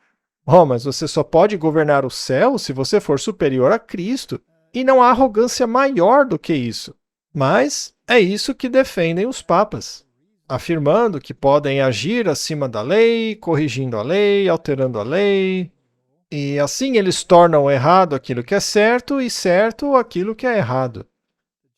Oh, mas você só pode governar o céu se você for superior a Cristo, e não há arrogância maior do que isso. Mas é isso que defendem os papas, afirmando que podem agir acima da lei, corrigindo a lei, alterando a lei, e assim eles tornam errado aquilo que é certo e certo aquilo que é errado.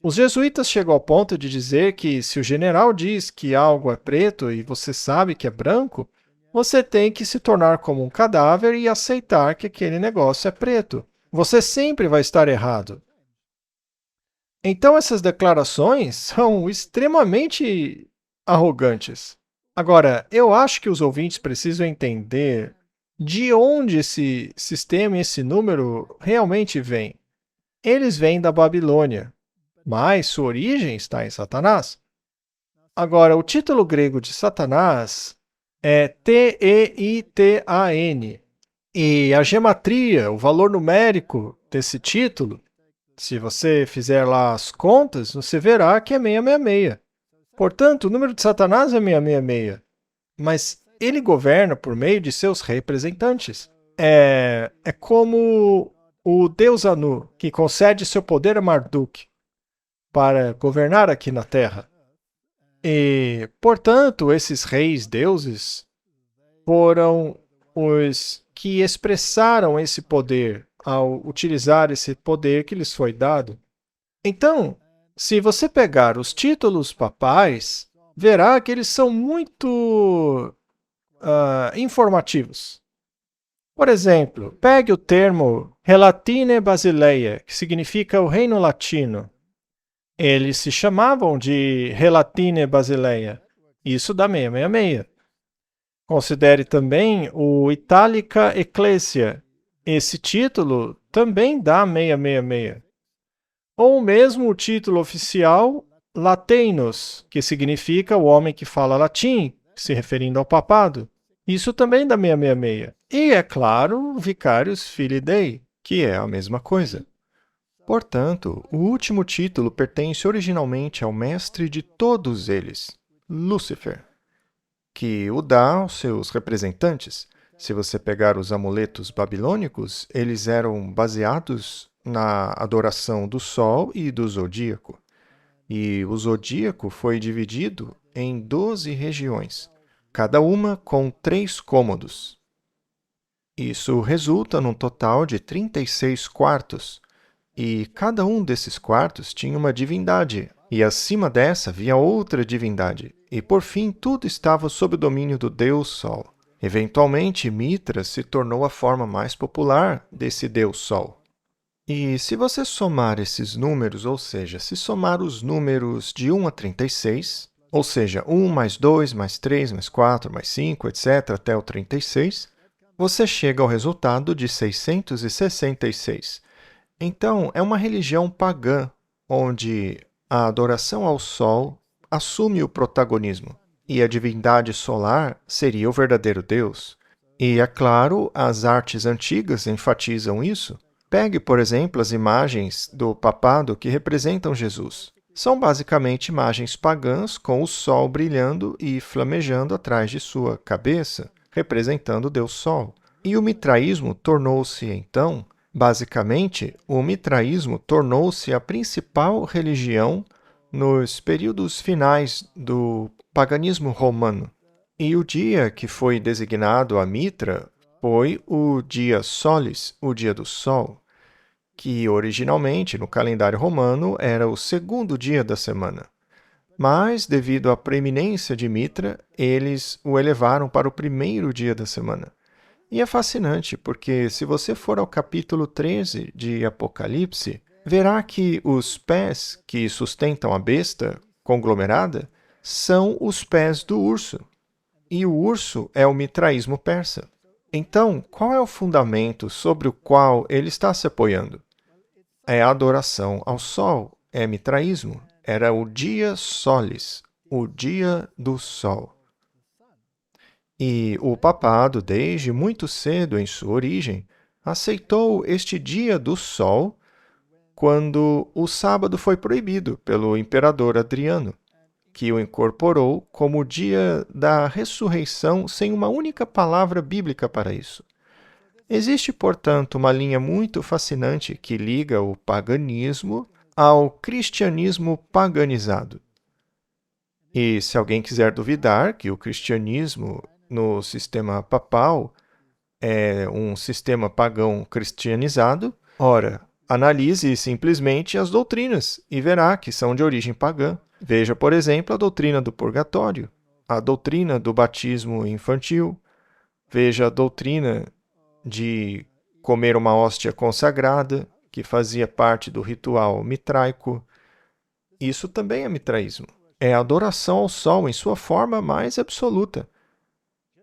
Os jesuítas chegam ao ponto de dizer que se o general diz que algo é preto e você sabe que é branco, você tem que se tornar como um cadáver e aceitar que aquele negócio é preto. Você sempre vai estar errado. Então essas declarações são extremamente arrogantes. Agora, eu acho que os ouvintes precisam entender de onde esse sistema e esse número realmente vêm. Eles vêm da Babilônia, mas sua origem está em Satanás. Agora, o título grego de Satanás é T-E-I-T-A-N. E a gematria, o valor numérico desse título, se você fizer lá as contas, você verá que é 666. Portanto, o número de Satanás é 666. Mas ele governa por meio de seus representantes. É como o deus Anu, que concede seu poder a Marduk para governar aqui na Terra. E, portanto, esses reis deuses foram os que expressaram esse poder ao utilizar esse poder que lhes foi dado. Então, se você pegar os títulos papais, verá que eles são muito informativos. Por exemplo, pegue o termo Relatine Basileia, que significa o reino latino. Eles se chamavam de Relatine Basileia, Isso dá 666. Considere também o Italica Ecclesia. Esse título também dá 666. Ou mesmo o título oficial Latinus, que significa o homem que fala latim, se referindo ao papado. Isso também dá 666. E, é claro, Vicarius Filii Dei, que é a mesma coisa. Portanto, o último título pertence originalmente ao mestre de todos eles, Lúcifer, que o dá aos seus representantes. Se você pegar os amuletos babilônicos, eles eram baseados na adoração do Sol e do Zodíaco. E o Zodíaco foi dividido em 12 regiões, cada uma com 3 cômodos. Isso resulta num total de 36 quartos, e cada um desses quartos tinha uma divindade, e acima dessa havia outra divindade, e por fim tudo estava sob o domínio do Deus Sol. Eventualmente, Mitra se tornou a forma mais popular desse Deus Sol. E se você somar esses números, ou seja, se somar os números de 1 a 36, ou seja, 1 mais 2 mais 3 mais 4 mais 5, etc., até o 36, você chega ao resultado de 666. Então, é uma religião pagã, onde a adoração ao Sol assume o protagonismo, e a divindade solar seria o verdadeiro Deus. E, é claro, as artes antigas enfatizam isso. Pegue, por exemplo, as imagens do papado que representam Jesus. São basicamente imagens pagãs com o Sol brilhando e flamejando atrás de sua cabeça, representando o Deus Sol. E o mitraísmo tornou-se, então, basicamente, o mitraísmo tornou-se a principal religião nos períodos finais do paganismo romano. E o dia que foi designado a Mitra foi o dia Solis, o dia do Sol, que originalmente no calendário romano era o segundo dia da semana. Mas, devido à preeminência de Mitra, eles o elevaram para o primeiro dia da semana. E é fascinante, porque se você for ao capítulo 13 de Apocalipse, verá que os pés que sustentam a besta conglomerada são os pés do urso. E o urso é o mitraísmo persa. Então, qual é o fundamento sobre o qual ele está se apoiando? É a adoração ao sol, é mitraísmo. Era o dia solis, o dia do sol. E o papado, desde muito cedo em sua origem, aceitou este dia do sol quando o sábado foi proibido pelo imperador Adriano, que o incorporou como o dia da ressurreição sem uma única palavra bíblica para isso. Existe, portanto, uma linha muito fascinante que liga o paganismo ao cristianismo paganizado. E se alguém quiser duvidar que o cristianismo no sistema papal é um sistema pagão cristianizado, ora, analise simplesmente as doutrinas e verá que são de origem pagã. Veja, por exemplo, a doutrina do purgatório, a doutrina do batismo infantil, veja a doutrina de comer uma hóstia consagrada, que fazia parte do ritual mitraico. Isso também é mitraísmo. É a adoração ao sol em sua forma mais absoluta.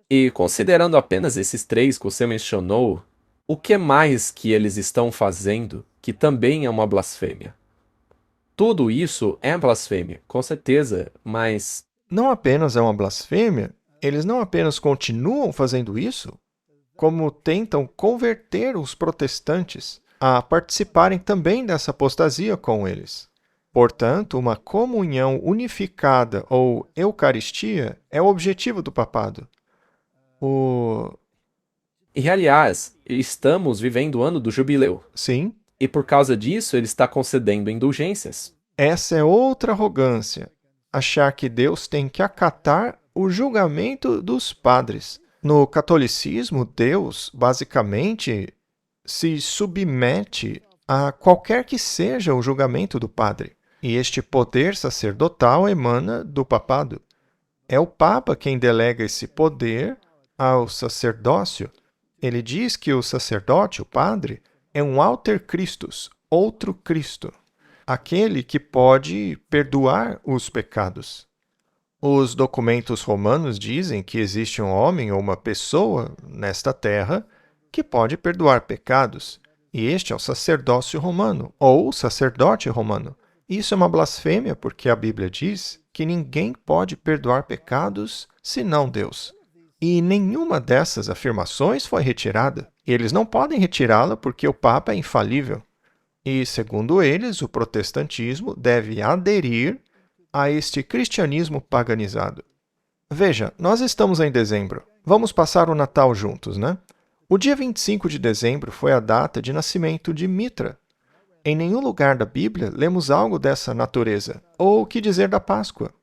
E considerando apenas esses 3 que você mencionou, o que mais que eles estão fazendo que também é uma blasfêmia? Tudo isso é blasfêmia, com certeza, mas Não apenas é uma blasfêmia, eles não apenas continuam fazendo isso, como tentam converter os protestantes a participarem também dessa apostasia com eles. Portanto, uma comunhão unificada ou eucaristia é o objetivo do papado. E aliás, estamos vivendo o ano do jubileu. Sim, E por causa disso, ele está concedendo indulgências. essa é outra arrogância, achar que Deus tem que acatar o julgamento dos padres. No catolicismo, Deus, basicamente, se submete a qualquer que seja o julgamento do padre. E este poder sacerdotal emana do papado. É o Papa quem delega esse poder ao sacerdócio. Ele diz que o sacerdote, o padre, é um alter Christus, outro Cristo, aquele que pode perdoar os pecados. Os documentos romanos dizem que existe um homem ou uma pessoa nesta terra que pode perdoar pecados, e este é o sacerdócio romano, ou sacerdote romano. Isso é uma blasfêmia porque a Bíblia diz que ninguém pode perdoar pecados senão Deus. E nenhuma dessas afirmações foi retirada. Eles não podem retirá-la porque o Papa é infalível. E, segundo eles, o protestantismo deve aderir a este cristianismo paganizado. Veja, nós estamos em dezembro. Vamos passar o Natal juntos, né? O dia 25 de dezembro foi a data de nascimento de Mitra. Em nenhum lugar da Bíblia lemos algo dessa natureza. Ou o que dizer da Páscoa?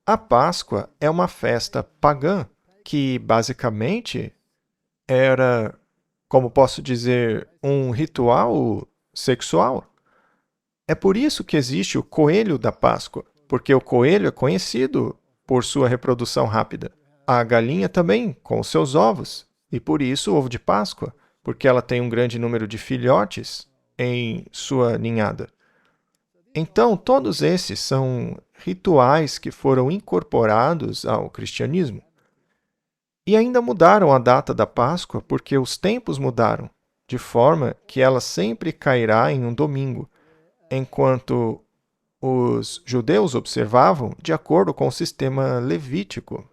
A Páscoa é uma festa pagã que, basicamente, era, como posso dizer, um ritual sexual. É por isso que existe o coelho da Páscoa, porque o coelho é conhecido por sua reprodução rápida. A galinha também, com os seus ovos, e por isso o ovo de Páscoa, porque ela tem um grande número de filhotes em sua ninhada. Então, todos esses são rituais que foram incorporados ao cristianismo. E ainda mudaram a data da Páscoa porque os tempos mudaram, de forma que ela sempre cairá em um domingo, enquanto os judeus observavam de acordo com o sistema levítico,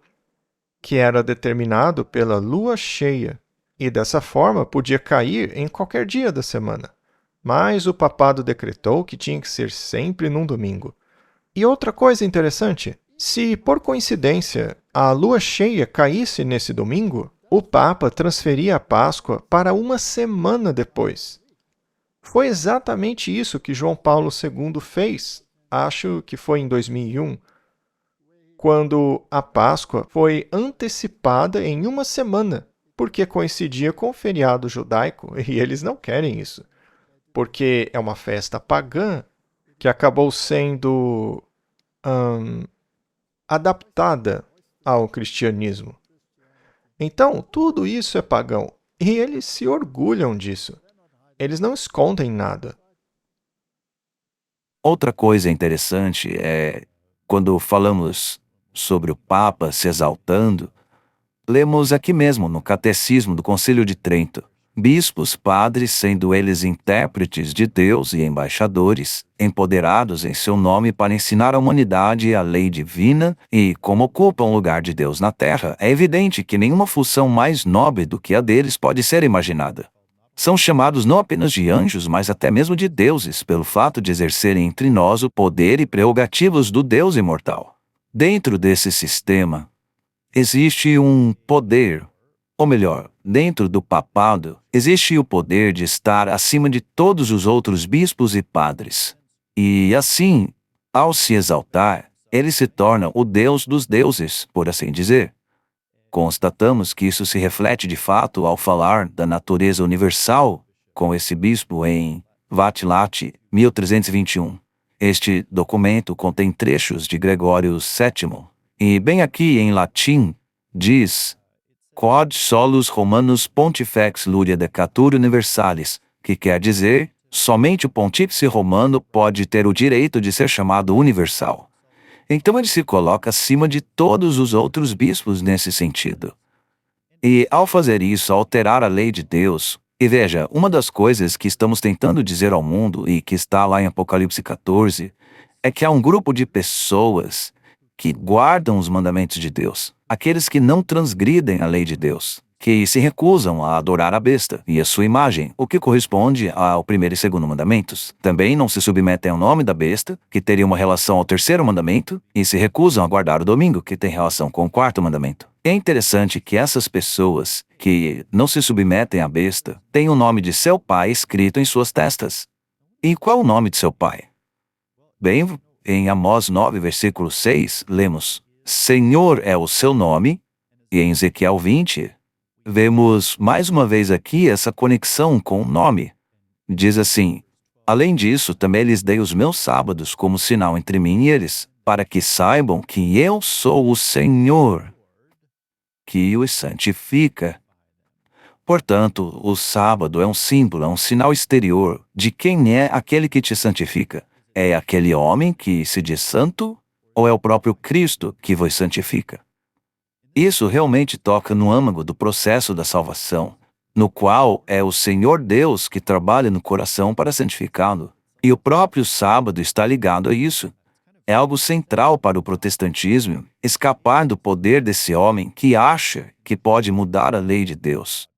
que era determinado pela lua cheia, e dessa forma podia cair em qualquer dia da semana. Mas o papado decretou que tinha que ser sempre num domingo. E outra coisa interessante, se por coincidência a lua cheia caísse nesse domingo, o Papa transferia a Páscoa para uma semana depois. Foi exatamente isso que João Paulo II fez, acho que foi em 2001, quando a Páscoa foi antecipada em uma semana, porque coincidia com o feriado judaico, e eles não querem isso, porque é uma festa pagã que acabou sendo adaptada ao cristianismo. Então, tudo isso é pagão, e eles se orgulham disso. Eles não escondem nada. Outra coisa interessante é, quando falamos sobre o Papa se exaltando, lemos aqui mesmo no Catecismo do Concílio de Trento: bispos, padres, sendo eles intérpretes de Deus e embaixadores, empoderados em seu nome para ensinar à humanidade a lei divina, e como ocupam o lugar de Deus na terra, é evidente que nenhuma função mais nobre do que a deles pode ser imaginada. São chamados não apenas de anjos, mas até mesmo de deuses, pelo fato de exercerem entre nós o poder e prerrogativas do Deus imortal. Dentro desse sistema, existe um poder, ou melhor, dentro do papado, existe o poder de estar acima de todos os outros bispos e padres. E assim, ao se exaltar, ele se torna o Deus dos deuses, por assim dizer. Constatamos que isso se reflete de fato ao falar da natureza universal com esse bispo em Vatilate, 1321. Este documento contém trechos de Gregório VII, e bem aqui em latim, diz: Quod solus Romanus Pontifex Luria Decatur Universalis, que quer dizer, somente o pontífice romano pode ter o direito de ser chamado universal. Então ele se coloca acima de todos os outros bispos nesse sentido. E ao fazer isso, alterar a lei de Deus, e veja, uma das coisas que estamos tentando dizer ao mundo e que está lá em Apocalipse 14, é que há um grupo de pessoas que guardam os mandamentos de Deus, aqueles que não transgridem a lei de Deus, que se recusam a adorar a besta e a sua imagem, o que corresponde ao primeiro e segundo mandamentos. Também não se submetem ao nome da besta, que teria uma relação ao terceiro mandamento, e se recusam a guardar o domingo, que tem relação com o quarto mandamento. É interessante que essas pessoas que não se submetem à besta têm o nome de seu pai escrito em suas testas. E qual o nome de seu pai? Bem, em Amós 9, versículo 6, lemos: Senhor é o seu nome, e em Ezequiel 20, vemos mais uma vez aqui essa conexão com o nome. Diz assim: além disso, também lhes dei os meus sábados como sinal entre mim e eles, para que saibam que eu sou o Senhor, que os santifica. Portanto, o sábado é um símbolo, é um sinal exterior de quem é aquele que te santifica. É aquele homem que se diz santo, Ou é o próprio Cristo que vos santifica? Isso realmente toca no âmago do processo da salvação, no qual é o Senhor Deus que trabalha no coração para santificá-lo. E o próprio sábado está ligado a isso. É algo central para o protestantismo escapar do poder desse homem que acha que pode mudar a lei de Deus.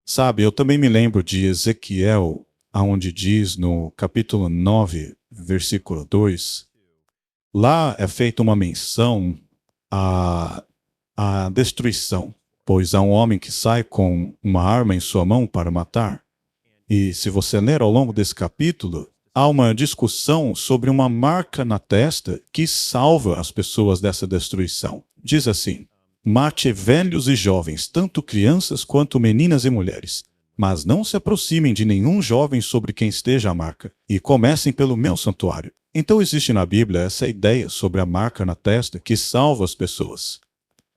Sabe, eu também me lembro de Ezequiel, aonde diz no capítulo 9, versículo 2, lá é feita uma menção à destruição, pois há um homem que sai com uma arma em sua mão para matar. E se você ler ao longo desse capítulo, há uma discussão sobre uma marca na testa que salva as pessoas dessa destruição. Diz assim: mate velhos e jovens, tanto crianças quanto meninas e mulheres, mas não se aproximem de nenhum jovem sobre quem esteja a marca, e comecem pelo meu santuário. Então existe na Bíblia essa ideia sobre a marca na testa que salva as pessoas.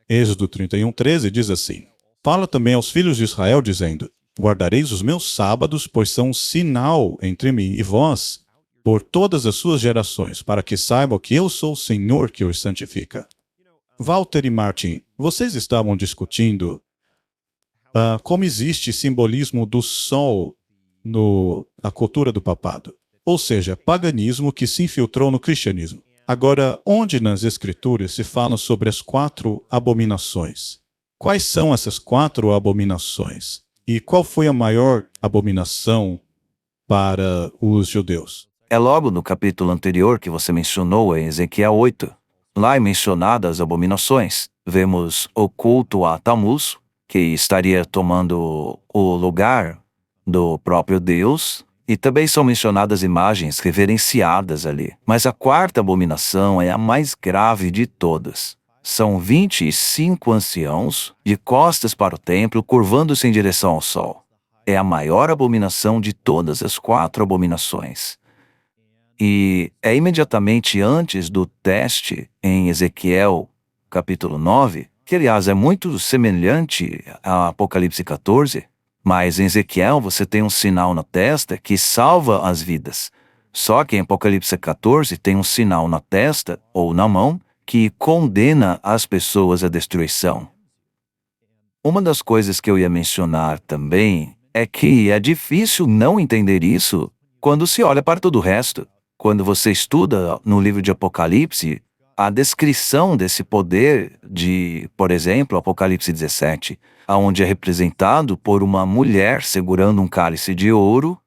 Êxodo 31:13 diz assim: fala também aos filhos de Israel, dizendo: guardareis os meus sábados, pois são um sinal entre mim e vós, por todas as suas gerações, para que saibam que eu sou o Senhor que os santifica. Walter e Martin, vocês estavam discutindo como existe simbolismo do sol na cultura do papado, ou seja, paganismo que se infiltrou no cristianismo. Agora, onde nas Escrituras se fala sobre as 4 abominações? Quais são essas 4 abominações? E qual foi a maior abominação para os judeus? É logo no capítulo anterior que você mencionou, em Ezequiel 8. Lá é mencionadas as abominações. Vemos o culto a Tammuz, que estaria tomando o lugar do próprio Deus, e também são mencionadas imagens reverenciadas ali. Mas a 4ª abominação é a mais grave de todas. São 25 anciãos de costas para o templo, curvando-se em direção ao sol. É a maior abominação de todas as 4 abominações. E é imediatamente antes do teste em Ezequiel, capítulo 9, que aliás é muito semelhante a Apocalipse 14, mas em Ezequiel você tem um sinal na testa que salva as vidas. Só que em Apocalipse 14 tem um sinal na testa ou na mão que condena as pessoas à destruição. Uma das coisas que eu ia mencionar também é que é difícil não entender isso quando se olha para todo o resto. Quando você estuda no livro de Apocalipse, a descrição desse poder de, por exemplo, Apocalipse 17, onde é representado por uma mulher segurando um cálice de ouro,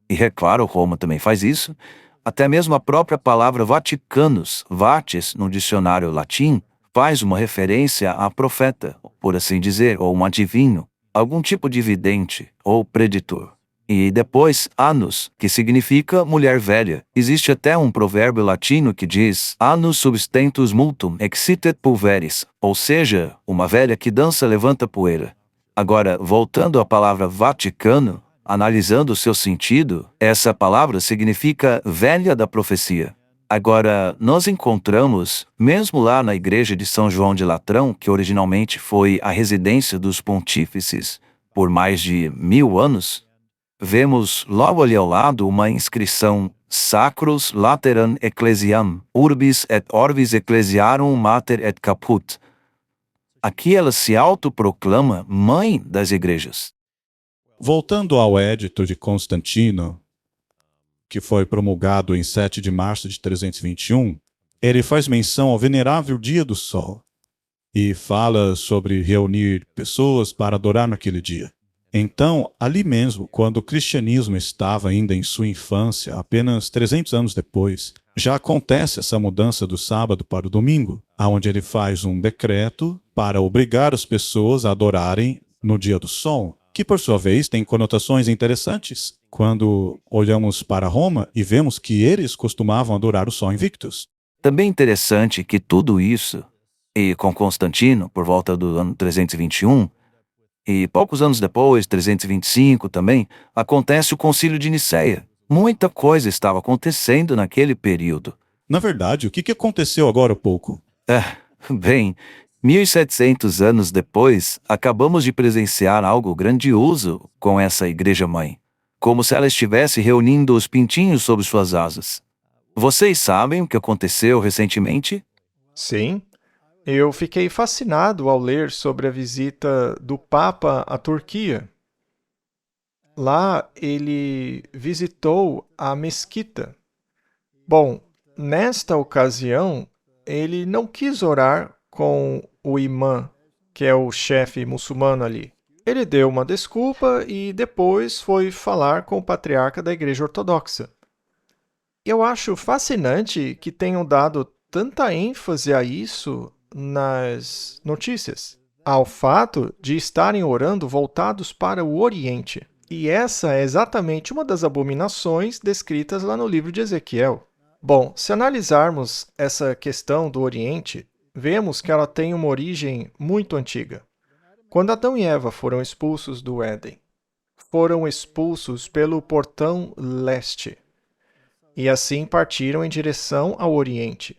e é claro, Roma também faz isso, até mesmo a própria palavra Vaticanus, vates, no dicionário latim, faz uma referência a profeta, por assim dizer, ou um adivinho, algum tipo de vidente ou preditor. E depois, annus, que significa mulher velha. Existe até um provérbio latino que diz annus substentus multum excitet pulveris, ou seja, uma velha que dança levanta poeira. Agora, voltando à palavra Vaticano, analisando o seu sentido, essa palavra significa velha da profecia. Agora, nós encontramos, mesmo lá na igreja de São João de Latrão, que originalmente foi a residência dos pontífices por mais de 1000 anos, vemos logo ali ao lado uma inscrição Sacros Lateran Ecclesiam, Urbis et Orbis Ecclesiarum Mater et Caput. Aqui ela se autoproclama mãe das igrejas. Voltando ao Edito de Constantino, que foi promulgado em 7 de março de 321, ele faz menção ao venerável Dia do Sol e fala sobre reunir pessoas para adorar naquele dia. Então, ali mesmo, quando o cristianismo estava ainda em sua infância, apenas 300 anos depois, já acontece essa mudança do sábado para o domingo, onde ele faz um decreto para obrigar as pessoas a adorarem no dia do sol, que por sua vez tem conotações interessantes quando olhamos para Roma e vemos que eles costumavam adorar o sol invictus. Também interessante que tudo isso, e com Constantino, por volta do ano 321, e poucos anos depois, 325 também, acontece o Concílio de Nicéia. Muita coisa estava acontecendo naquele período. Na verdade, o que aconteceu agora há pouco? Bem, 1700 anos depois, acabamos de presenciar algo grandioso com essa igreja-mãe. Como se ela estivesse reunindo os pintinhos sob suas asas. Vocês sabem o que aconteceu recentemente? Sim, eu fiquei fascinado ao ler sobre a visita do Papa à Turquia. Lá ele visitou a mesquita. Bom, nesta ocasião, ele não quis orar com o imã, que é o chefe muçulmano ali. Ele deu uma desculpa e depois foi falar com o patriarca da Igreja Ortodoxa. Eu acho fascinante que tenham dado tanta ênfase a isso nas notícias, ao fato de estarem orando voltados para o Oriente. E essa é exatamente uma das abominações descritas lá no livro de Ezequiel. Bom, se analisarmos essa questão do Oriente, vemos que ela tem uma origem muito antiga. Quando Adão e Eva foram expulsos do Éden, foram expulsos pelo portão leste e assim partiram em direção ao Oriente.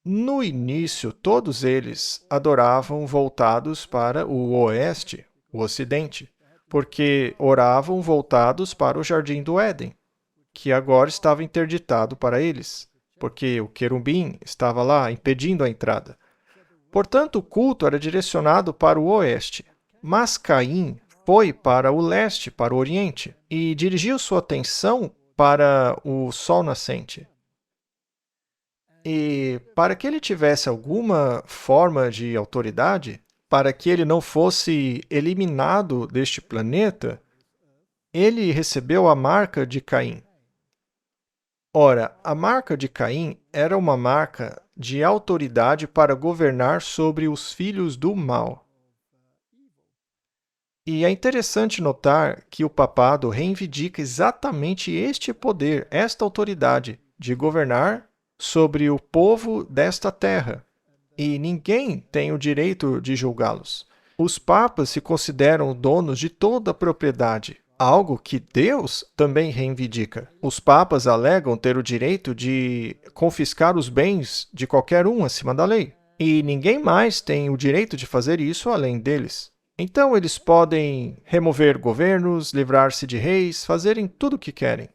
No início, todos eles adoravam voltados para o oeste, o ocidente, porque oravam voltados para o Jardim do Éden, que agora estava interditado para eles, porque o querubim estava lá impedindo a entrada. Portanto, o culto era direcionado para o oeste, mas Caim foi para o leste, para o oriente, e dirigiu sua atenção para o sol nascente. E para que ele tivesse alguma forma de autoridade, para que ele não fosse eliminado deste planeta, ele recebeu a marca de Caim. Ora, a marca de Caim era uma marca de autoridade para governar sobre os filhos do mal. E é interessante notar que o papado reivindica exatamente este poder, esta autoridade de governar sobre o povo desta terra. E ninguém tem o direito de julgá-los. Os papas se consideram donos de toda a propriedade, algo que Deus também reivindica. Os papas alegam ter o direito de confiscar os bens de qualquer um acima da lei. E ninguém mais tem o direito de fazer isso além deles. Então eles podem remover governos, livrar-se de reis, fazerem tudo o que querem.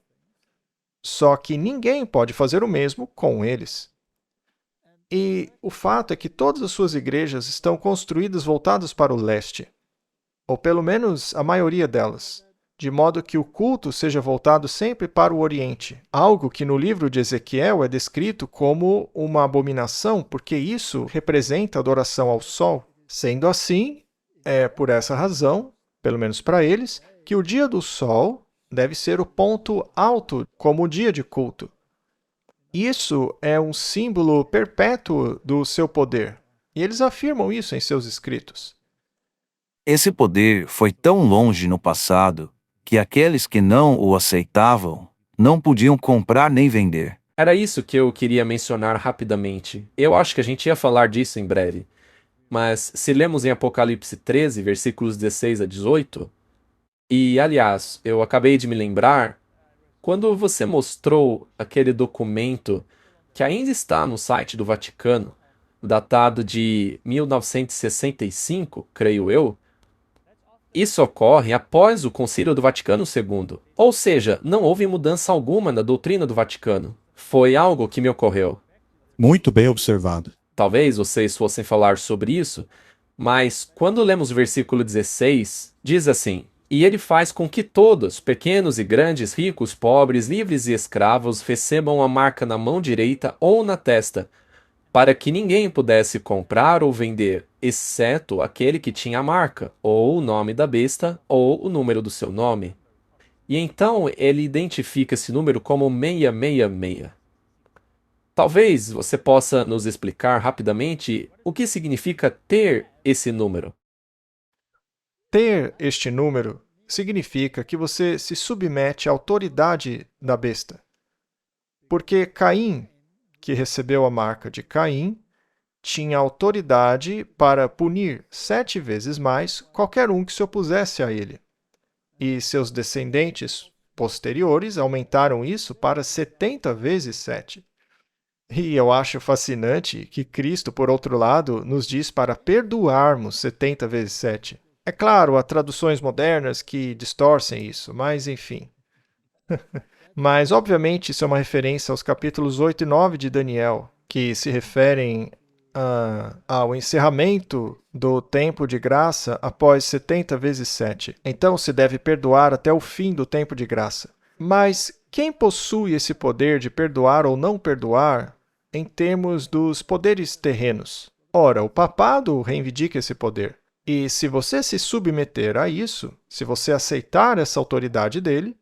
Só que ninguém pode fazer o mesmo com eles. E o fato é que todas as suas igrejas estão construídas voltadas para o leste, ou pelo menos a maioria delas, de modo que o culto seja voltado sempre para o oriente, algo que no livro de Ezequiel é descrito como uma abominação, porque isso representa adoração ao sol. Sendo assim, é por essa razão, pelo menos para eles, que o dia do sol deve ser o ponto alto como dia de culto. Isso é um símbolo perpétuo do seu poder, e eles afirmam isso em seus escritos. Esse poder foi tão longe no passado que aqueles que não o aceitavam não podiam comprar nem vender. Era isso que eu queria mencionar rapidamente. Eu acho que a gente ia falar disso em breve. Mas se lemos em Apocalipse 13, versículos 16 a 18, e aliás, eu acabei de me lembrar, quando você mostrou aquele documento que ainda está no site do Vaticano, datado de 1965, creio eu, isso ocorre após o Concílio do Vaticano II. Ou seja, não houve mudança alguma na doutrina do Vaticano. Foi algo que me ocorreu. Muito bem observado. Talvez vocês fossem falar sobre isso, mas quando lemos o versículo 16, diz assim: E ele faz com que todos, pequenos e grandes, ricos, pobres, livres e escravos, recebam a marca na mão direita ou na testa, para que ninguém pudesse comprar ou vender, exceto aquele que tinha a marca, ou o nome da besta, ou o número do seu nome. E então ele identifica esse número como 666. Talvez você possa nos explicar rapidamente o que significa ter esse número. Ter este número significa que você se submete à autoridade da besta. Porque Caim, que recebeu a marca de Caim, tinha autoridade para punir 7 vezes mais qualquer um que se opusesse a ele. E seus descendentes posteriores aumentaram isso para 70 vezes 7. E eu acho fascinante que Cristo, por outro lado, nos diz para perdoarmos 70 vezes 7. É claro, há traduções modernas que distorcem isso, mas enfim. Mas, obviamente, isso é uma referência aos capítulos 8 e 9 de Daniel, que se referem ao encerramento do tempo de graça após 70 vezes 7. Então, se deve perdoar até o fim do tempo de graça. Mas quem possui esse poder de perdoar ou não perdoar em termos dos poderes terrenos? Ora, o papado reivindica esse poder. E se você se submeter a isso, se você aceitar essa autoridade dele,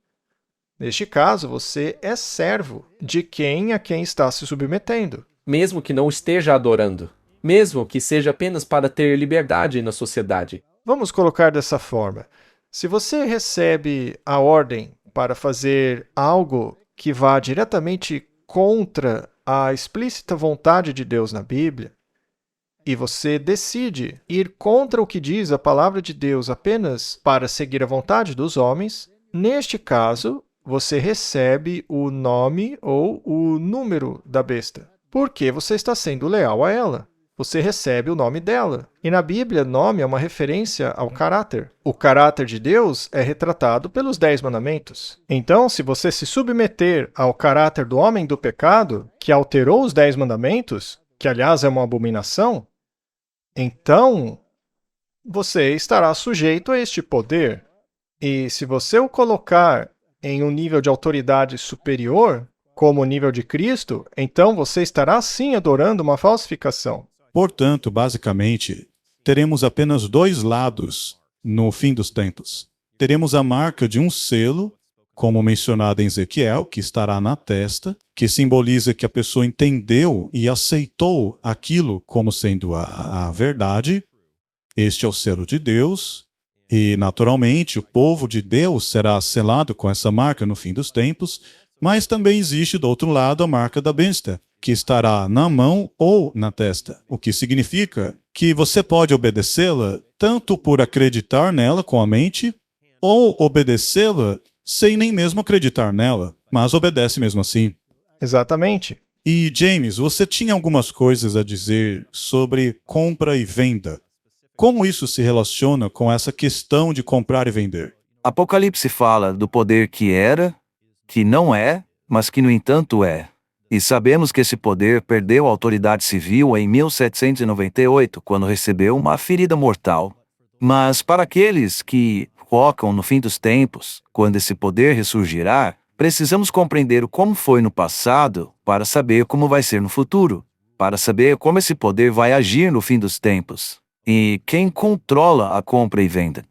neste caso, você é servo de quem a quem está se submetendo. Mesmo que não esteja adorando. Mesmo que seja apenas para ter liberdade na sociedade. Vamos colocar dessa forma. Se você recebe a ordem para fazer algo que vá diretamente contra a explícita vontade de Deus na Bíblia, e você decide ir contra o que diz a palavra de Deus apenas para seguir a vontade dos homens, neste caso, você recebe o nome ou o número da besta, porque você está sendo leal a ela. Você recebe o nome dela. E na Bíblia, nome é uma referência ao caráter. O caráter de Deus é retratado pelos 10 mandamentos. Então, se você se submeter ao caráter do homem do pecado, que alterou os 10 mandamentos, que aliás é uma abominação, então você estará sujeito a este poder. E se você o colocar em um nível de autoridade superior, como o nível de Cristo, então você estará sim adorando uma falsificação. Portanto, basicamente, teremos apenas dois lados no fim dos tempos. Teremos a marca de um selo, como mencionado em Ezequiel, que estará na testa, que simboliza que a pessoa entendeu e aceitou aquilo como sendo a verdade. Este é o selo de Deus. E, naturalmente, o povo de Deus será selado com essa marca no fim dos tempos, mas também existe do outro lado a marca da besta, que estará na mão ou na testa, o que significa que você pode obedecê-la tanto por acreditar nela com a mente, ou obedecê-la sem nem mesmo acreditar nela, mas obedece mesmo assim. Exatamente. E, James, você tinha algumas coisas a dizer sobre compra e venda. Como isso se relaciona com essa questão de comprar e vender? Apocalipse fala do poder que era, que não é, mas que no entanto é. E sabemos que esse poder perdeu a autoridade civil em 1798, quando recebeu uma ferida mortal. Mas para aqueles que focam no fim dos tempos, quando esse poder ressurgirá, precisamos compreender como foi no passado para saber como vai ser no futuro, para saber como esse poder vai agir no fim dos tempos. E quem controla a compra e venda.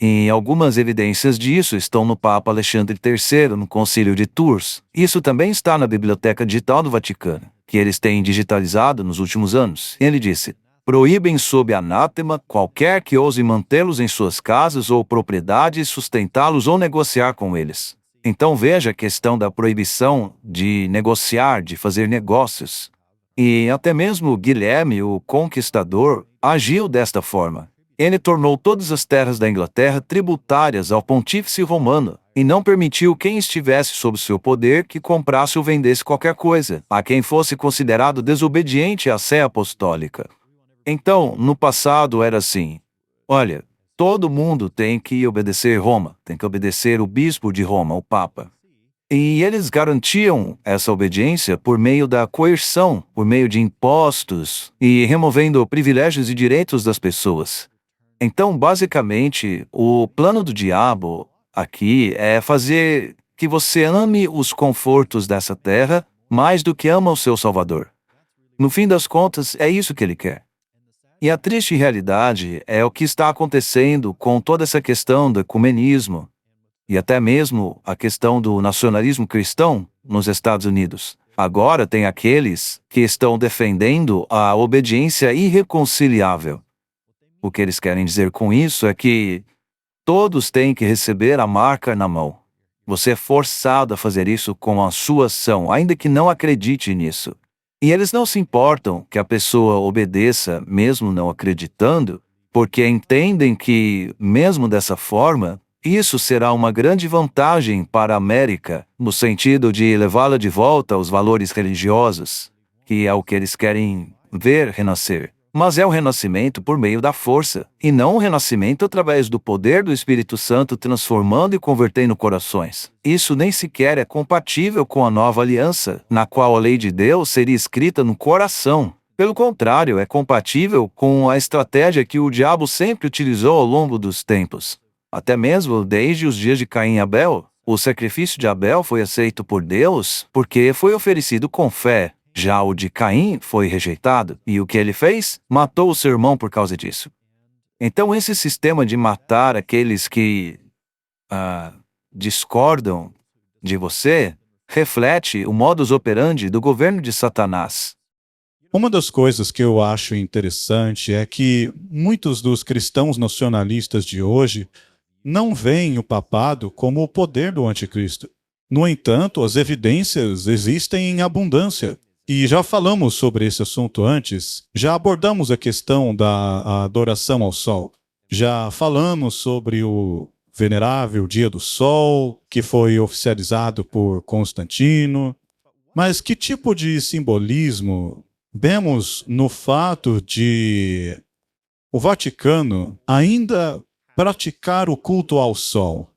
E algumas evidências disso estão no Papa Alexandre III, no Concílio de Tours. Isso também está na Biblioteca Digital do Vaticano, que eles têm digitalizado nos últimos anos. Ele disse: proíbem sob anátema qualquer que ouse mantê-los em suas casas ou propriedades, sustentá-los ou negociar com eles. Então veja a questão da proibição de negociar, de fazer negócios. E até mesmo Guilherme, o Conquistador, agiu desta forma. Ele tornou todas as terras da Inglaterra tributárias ao pontífice romano, e não permitiu quem estivesse sob seu poder que comprasse ou vendesse qualquer coisa, a quem fosse considerado desobediente à sé apostólica. Então, no passado era assim: olha, todo mundo tem que obedecer Roma, tem que obedecer o bispo de Roma, o Papa. E eles garantiam essa obediência por meio da coerção, por meio de impostos e removendo privilégios e direitos das pessoas. Então, basicamente, o plano do diabo aqui é fazer que você ame os confortos dessa terra mais do que ama o seu Salvador. No fim das contas, é isso que ele quer. E a triste realidade é o que está acontecendo com toda essa questão do ecumenismo e até mesmo a questão do nacionalismo cristão nos Estados Unidos. Agora tem aqueles que estão defendendo a obediência irreconciliável. O que eles querem dizer com isso é que todos têm que receber a marca na mão. Você é forçado a fazer isso com a sua ação, ainda que não acredite nisso. E eles não se importam que a pessoa obedeça, mesmo não acreditando, porque entendem que, mesmo dessa forma, isso será uma grande vantagem para a América, no sentido de levá-la de volta aos valores religiosos, que é o que eles querem ver renascer. mas é o renascimento por meio da força, e não o renascimento através do poder do Espírito Santo transformando e convertendo corações. Isso nem sequer é compatível com a nova aliança, na qual a lei de Deus seria escrita no coração. Pelo contrário, é compatível com a estratégia que o diabo sempre utilizou ao longo dos tempos. Até mesmo desde os dias de Caim e Abel, o sacrifício de Abel foi aceito por Deus porque foi oferecido com fé. Já o de Caim foi rejeitado, e o que ele fez? Matou o seu irmão por causa disso. Então esse sistema de matar aqueles que discordam de você reflete o modus operandi do governo de Satanás. Uma das coisas que eu acho interessante é que muitos dos cristãos nacionalistas de hoje não veem o papado como o poder do anticristo. No entanto, as evidências existem em abundância. E já falamos sobre esse assunto antes, já abordamos a questão da adoração ao sol. Já falamos sobre o venerável Dia do Sol, que foi oficializado por Constantino. Mas que tipo de simbolismo vemos no fato de o Vaticano ainda praticar o culto ao sol,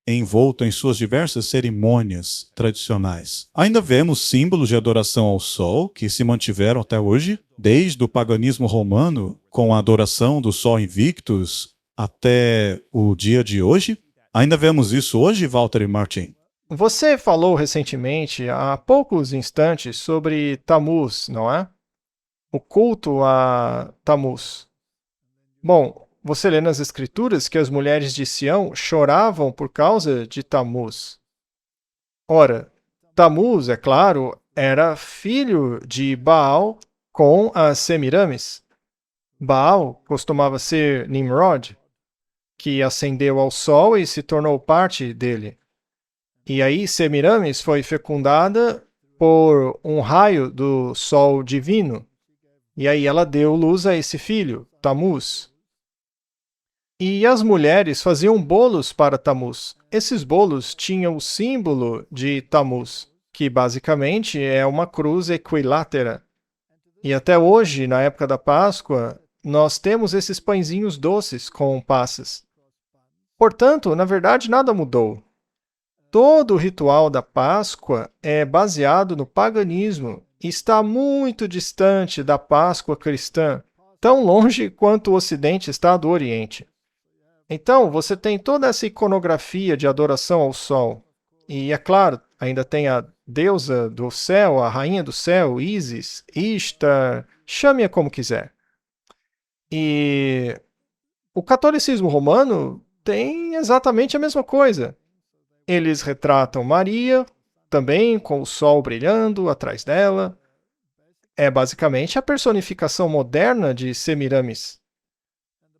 envolto em suas diversas cerimônias tradicionais? Ainda vemos símbolos de adoração ao sol que se mantiveram até hoje, desde o paganismo romano, com a adoração do sol Invictus, até o dia de hoje. Ainda vemos isso hoje, Walter e Martin? Você falou recentemente, há poucos instantes, sobre Tammuz, não é? O culto a Tammuz. Bom, você lê nas Escrituras que as mulheres de Sião choravam por causa de Tammuz. Ora, Tammuz, é claro, era filho de Baal com as Semiramis. Baal costumava ser Nimrod, que ascendeu ao sol e se tornou parte dele. E aí Semiramis foi fecundada por um raio do sol divino. E aí ela deu luz a esse filho, Tammuz. E as mulheres faziam bolos para Tammuz. Esses bolos tinham o símbolo de Tammuz, que basicamente é uma cruz equilátera. E até hoje, na época da Páscoa, nós temos esses pãezinhos doces com passas. Portanto, na verdade, nada mudou. Todo o ritual da Páscoa é baseado no paganismo e está muito distante da Páscoa cristã, tão longe quanto o Ocidente está do Oriente. Então, você tem toda essa iconografia de adoração ao sol. E, é claro, ainda tem a deusa do céu, a rainha do céu, Ísis, Ishtar, chame-a como quiser. E o catolicismo romano tem exatamente a mesma coisa. Eles retratam Maria, também com o sol brilhando atrás dela. É basicamente a personificação moderna de Semiramis.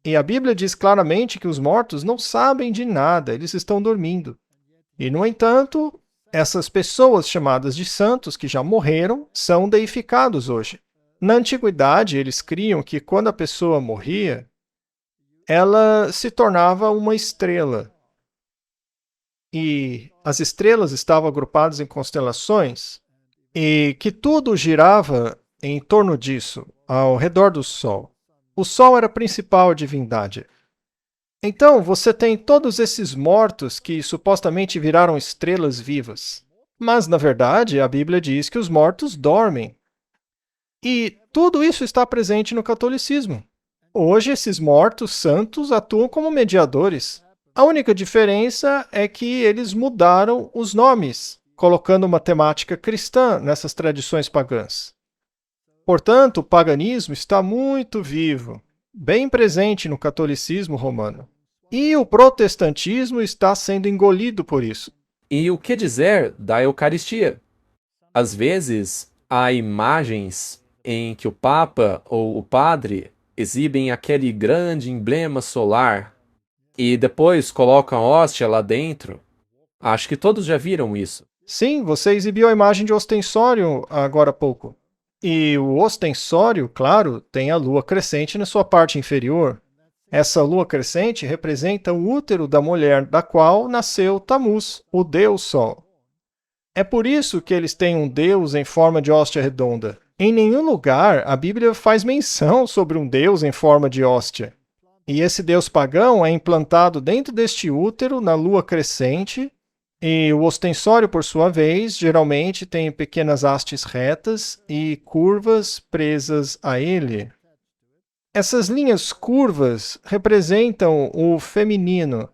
E a Bíblia diz claramente que os mortos não sabem de nada, eles estão dormindo. E, no entanto, essas pessoas chamadas de santos que já morreram são deificados hoje. Na antiguidade, eles criam que quando a pessoa morria, ela se tornava uma estrela. E as estrelas estavam agrupadas em constelações, e que tudo girava em torno disso, ao redor do Sol. O Sol era a principal divindade. Então, você tem todos esses mortos que supostamente viraram estrelas vivas. Mas, na verdade, a Bíblia diz que os mortos dormem. E tudo isso está presente no catolicismo. Hoje, esses mortos santos atuam como mediadores. A única diferença é que eles mudaram os nomes, colocando uma temática cristã nessas tradições pagãs. Portanto, o paganismo está muito vivo, bem presente no catolicismo romano. E o protestantismo está sendo engolido por isso. E o que dizer da Eucaristia? Às vezes, há imagens em que o Papa ou o Padre exibem aquele grande emblema solar e depois colocam a hóstia lá dentro. Acho que todos já viram isso. Sim, você exibiu a imagem de ostensório agora há pouco. E o ostensório, claro, tem a lua crescente na sua parte inferior. Essa lua crescente representa o útero da mulher da qual nasceu Tammuz, o deus Sol. É por isso que eles têm um deus em forma de hóstia redonda. Em nenhum lugar a Bíblia faz menção sobre um Deus em forma de hóstia. E esse Deus pagão é implantado dentro deste útero na lua crescente, e o ostensório, por sua vez, geralmente tem pequenas hastes retas e curvas presas a ele. Essas linhas curvas representam o feminino,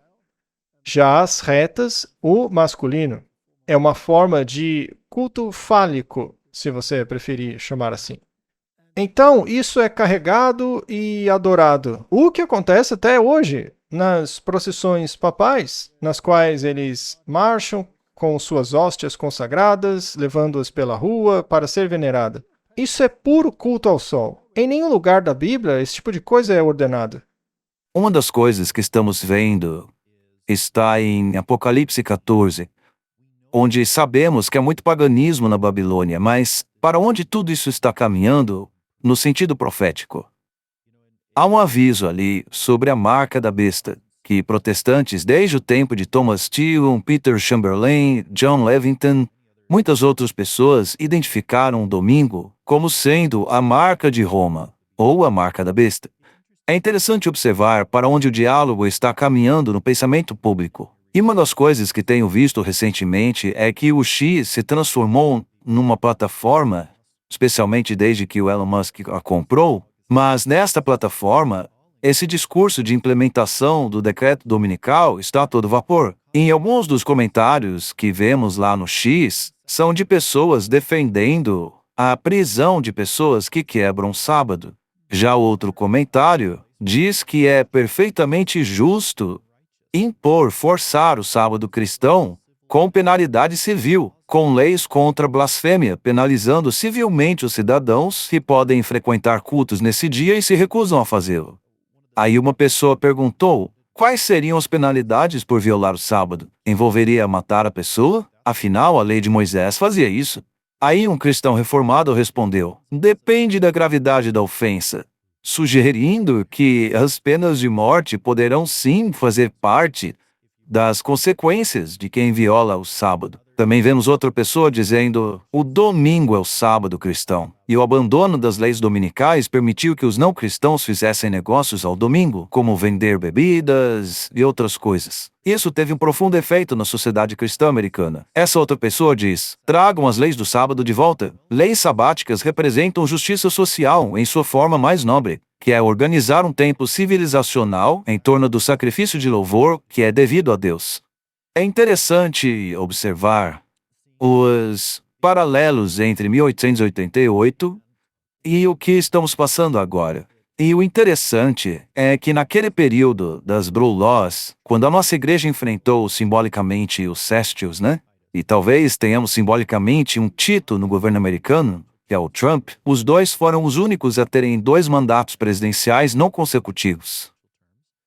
já as retas, o masculino. É uma forma de culto fálico, se você preferir chamar assim. Então, isso é carregado e adorado. O que acontece até hoje nas procissões papais, nas quais eles marcham com suas hóstias consagradas, levando-as pela rua para ser venerada. Isso é puro culto ao sol. Em nenhum lugar da Bíblia esse tipo de coisa é ordenado. Uma das coisas que estamos vendo está em Apocalipse 14, onde sabemos que há muito paganismo na Babilônia, mas para onde tudo isso está caminhando no sentido profético? Há um aviso ali sobre a marca da besta, que protestantes desde o tempo de Thomas Tilton, Peter Chamberlain, John Levington, muitas outras pessoas identificaram o domingo como sendo a marca de Roma, ou a marca da besta. É interessante observar para onde o diálogo está caminhando no pensamento público. E uma das coisas que tenho visto recentemente é que o X se transformou numa plataforma, especialmente desde que o Elon Musk a comprou, mas nesta plataforma, esse discurso de implementação do decreto dominical está a todo vapor. Em alguns dos comentários que vemos lá no X, são de pessoas defendendo a prisão de pessoas que quebram o sábado. Já outro comentário diz que é perfeitamente justo forçar o sábado cristão com penalidade civil, com leis contra blasfêmia, penalizando civilmente os cidadãos que podem frequentar cultos nesse dia e se recusam a fazê-lo. Aí uma pessoa perguntou, quais seriam as penalidades por violar o sábado? Envolveria matar a pessoa? Afinal, a lei de Moisés fazia isso. Aí um cristão reformado respondeu, depende da gravidade da ofensa, sugerindo que as penas de morte poderão sim fazer parte das consequências de quem viola o sábado. Também vemos outra pessoa dizendo, o domingo é o sábado cristão, e o abandono das leis dominicais permitiu que os não cristãos fizessem negócios ao domingo, como vender bebidas e outras coisas. Isso teve um profundo efeito na sociedade cristã americana. Essa outra pessoa diz, tragam as leis do sábado de volta. Leis sabáticas representam justiça social em sua forma mais nobre, que é organizar um tempo civilizacional em torno do sacrifício de louvor que é devido a Deus. É interessante observar os paralelos entre 1888 e o que estamos passando agora. E o interessante é que naquele período das Blue Laws, quando a nossa igreja enfrentou simbolicamente os Cestios, e talvez tenhamos simbolicamente um Tito no governo americano, que é o Trump, os dois foram os únicos a terem 2 mandatos presidenciais não consecutivos.